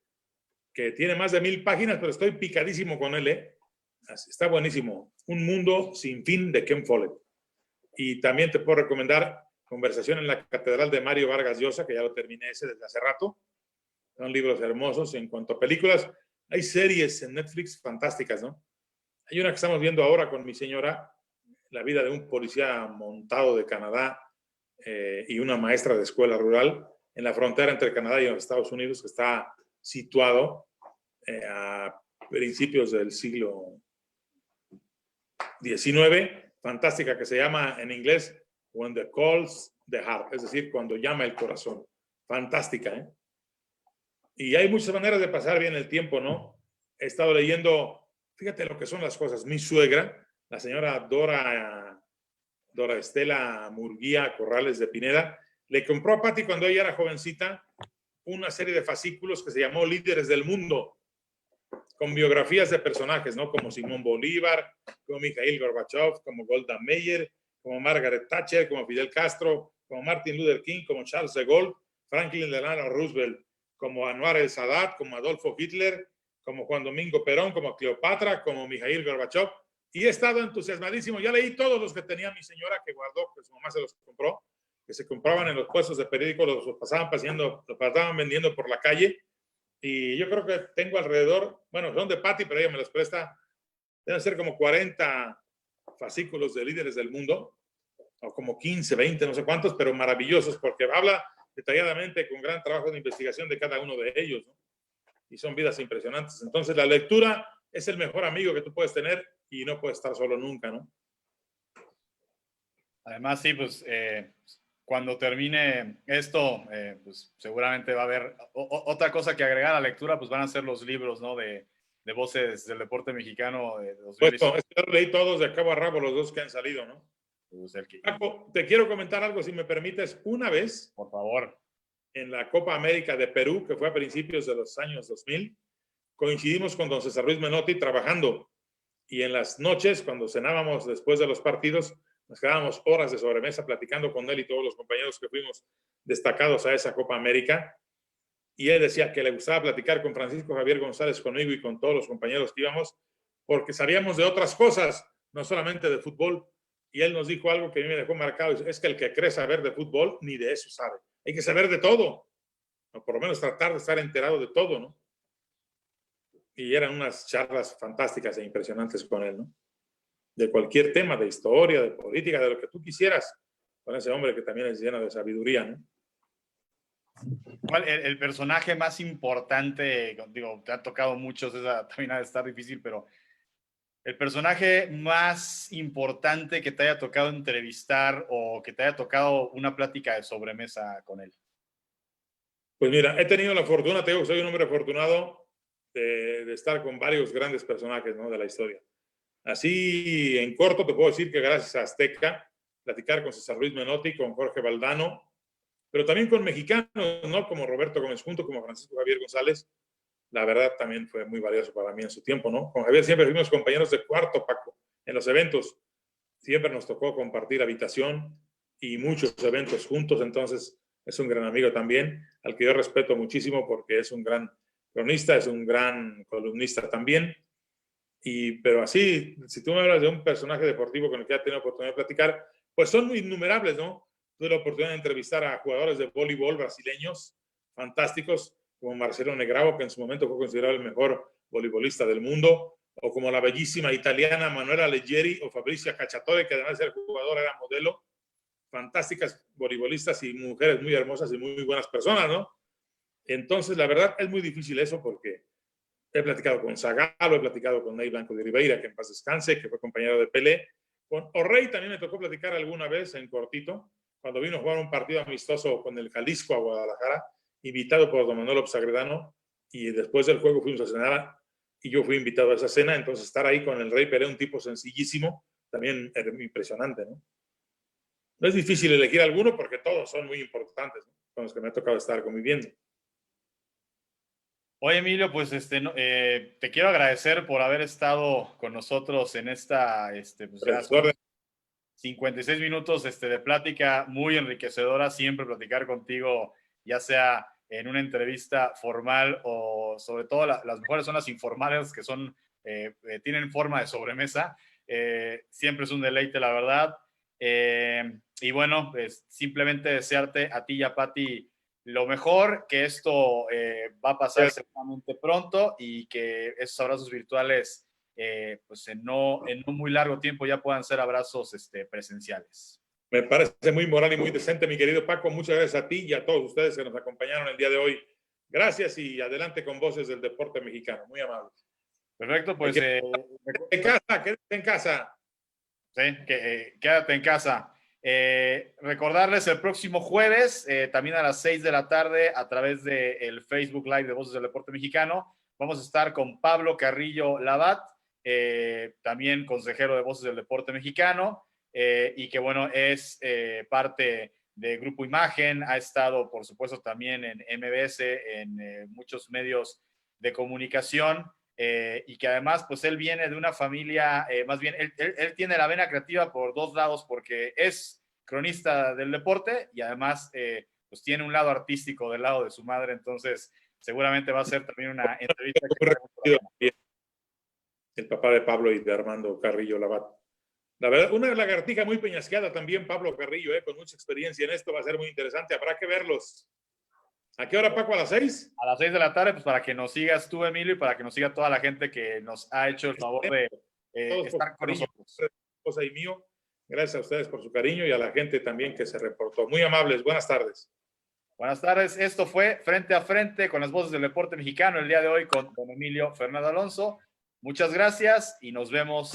que tiene más de 1000 páginas, pero estoy picadísimo con él, ¿eh? Está buenísimo. Un mundo sin fin, de Ken Follett. Y también te puedo recomendar Conversación en la Catedral, de Mario Vargas Llosa, que ya lo terminé ese desde hace rato. Son libros hermosos. En cuanto a películas, hay series en Netflix fantásticas, ¿no? Hay una que estamos viendo ahora con mi señora, la vida de un policía montado de Canadá y una maestra de escuela rural en la frontera entre Canadá y los Estados Unidos, que está situado a principios del siglo XIX, fantástica, que se llama en inglés When the Calls the Heart, es decir, cuando llama el corazón. Fantástica, ¿eh? Y hay muchas maneras de pasar bien el tiempo, ¿no? He estado leyendo, fíjate lo que son las cosas. Mi suegra, la señora Dora Estela Murguía Corrales de Pineda, le compró a Patti cuando ella era jovencita una serie de fascículos que se llamó Líderes del Mundo, con biografías de personajes, ¿no? Como Simón Bolívar, como Mikhail Gorbachev, como Golda Meir, como Margaret Thatcher, como Fidel Castro, como Martin Luther King, como Charles de Gaulle, Franklin Delano Roosevelt, como Anwar el Sadat, como Adolfo Hitler, como Juan Domingo Perón, como Cleopatra, como Mikhail Gorbachev. Y he estado entusiasmadísimo. Ya leí todos los que tenía mi señora, que guardó, que su mamá se los compró, que se compraban en los puestos de periódicos, los pasaban vendiendo por la calle. Y yo creo que tengo alrededor, bueno, son de Patti, pero ella me los presta, deben ser como 40 fascículos de Líderes del Mundo, o como 15, 20, no sé cuántos, pero maravillosos, porque habla detalladamente, con gran trabajo de investigación de cada uno de ellos, ¿no? Y son vidas impresionantes. Entonces, la lectura es el mejor amigo que tú puedes tener y no puedes estar solo nunca, ¿no? Además, sí, pues cuando termine esto, pues seguramente va a haber otra cosa que agregar a la lectura, pues van a ser los libros, ¿no? De voces del deporte mexicano de Pues 2018. yo leí todos de cabo a rabo, los dos que han salido, ¿no? Pues Paco, te quiero comentar algo, si me permites. Una vez, por favor. en la Copa América de Perú, que fue a principios de los años 2000, coincidimos con don César Luis Menotti trabajando. Y en las noches, cuando cenábamos después de los partidos, nos quedábamos horas de sobremesa platicando con él y todos los compañeros que fuimos destacados a esa Copa América. Y él decía que le gustaba platicar con Francisco Javier González, conmigo y con todos los compañeros que íbamos, porque sabíamos de otras cosas, no solamente de fútbol. Y él nos dijo algo que a mí me dejó marcado, es que el que cree saber de fútbol, ni de eso sabe. Hay que saber de todo, o por lo menos tratar de estar enterado de todo, ¿no? Y eran unas charlas fantásticas e impresionantes con él, ¿no? De cualquier tema, de historia, de política, de lo que tú quisieras, con ese hombre que también es lleno de sabiduría, ¿no? ¿Cuál el personaje más importante? Digo, te han tocado muchos, esa también ha de estar difícil, pero el personaje más importante que te haya tocado entrevistar o que te haya tocado una plática de sobremesa con él. Pues mira, he tenido la fortuna, te digo que soy un hombre afortunado de estar con varios grandes personajes, ¿no? De la historia. Así, en corto, te puedo decir que gracias a Azteca, platicar con César Luis Menotti, con Jorge Valdano, pero también con mexicanos, ¿no? Como Roberto Gómez Junto, como Francisco Javier González. La verdad también fue muy valioso para mí en su tiempo, ¿no? Con Javier siempre fuimos compañeros de cuarto, Paco, en los eventos. Siempre nos tocó compartir habitación y muchos eventos juntos, entonces es un gran amigo también, al que yo respeto muchísimo porque es un gran cronista, es un gran columnista también. Pero así, si tú me hablas de un personaje deportivo con el que ya he tenido oportunidad de platicar, pues son muy innumerables, ¿no? Tuve la oportunidad de entrevistar a jugadores de voleibol brasileños fantásticos, como Marcelo Negravo, que en su momento fue considerado el mejor voleibolista del mundo, o como la bellísima italiana Manuela Leggeri o Fabrizia Cacciatore, que además de ser jugadora era modelo. Fantásticas voleibolistas y mujeres muy hermosas y muy buenas personas, ¿no? Entonces, la verdad, es muy difícil eso porque he platicado con Zagallo, he platicado con Ney Blanco de Ribeira, que en paz descanse, que fue compañero de Pelé. Con O'Reilly también me tocó platicar alguna vez en cortito, cuando vino a jugar un partido amistoso con el Jalisco a Guadalajara, invitado por don Manuel Sagredano, y después del juego fuimos a cenar y yo fui invitado a esa cena, entonces estar ahí con el Rey Pelé, un tipo sencillísimo, también era impresionante, ¿no? No es difícil elegir alguno porque todos son muy importantes, ¿no? Con los que me ha tocado estar conviviendo. Oye, Emilio, pues te quiero agradecer por haber estado con nosotros en esta, pues ya son 56 minutos de plática muy enriquecedora, siempre platicar contigo, ya sea en una entrevista formal o sobre todo las mejores son las informales que son, tienen forma de sobremesa. Siempre es un deleite, la verdad. Y bueno, pues simplemente desearte a ti y a Pati lo mejor, que esto va a pasar seguramente pronto y que esos abrazos virtuales pues en no muy largo tiempo ya puedan ser abrazos presenciales. Me parece muy moral y muy decente, mi querido Paco. Muchas gracias a ti y a todos ustedes que nos acompañaron el día de hoy. Gracias y adelante con Voces del Deporte Mexicano. Muy amables. Perfecto, pues... quédate en casa. Sí, quédate en casa. Recordarles el próximo jueves, también a las 6 de la tarde, a través del Facebook Live de Voces del Deporte Mexicano, vamos a estar con Pablo Carrillo Labat, también consejero de Voces del Deporte Mexicano, y que bueno, es parte de Grupo Imagen, ha estado por supuesto también en MBS, en muchos medios de comunicación, y que además pues él viene de una familia, más bien él tiene la vena creativa por dos lados, porque es cronista del deporte y además pues tiene un lado artístico del lado de su madre, entonces seguramente va a ser también una entrevista que el papá de Pablo y de Armando Carrillo Labat. La verdad, una lagartija muy peñasqueada también, Pablo Carrillo, con mucha experiencia en esto, va a ser muy interesante, habrá que verlos. ¿A qué hora, Paco? ¿A las 6? A las 6 de la tarde, pues para que nos sigas tú, Emilio, y para que nos siga toda la gente que nos ha hecho el favor de estar con nosotros. Esposa y mío, gracias a ustedes por su cariño y a la gente también que se reportó. Muy amables, buenas tardes. Buenas tardes, esto fue Frente a Frente con las Voces del Deporte Mexicano el día de hoy con don Emilio Fernando Alonso. Muchas gracias y nos vemos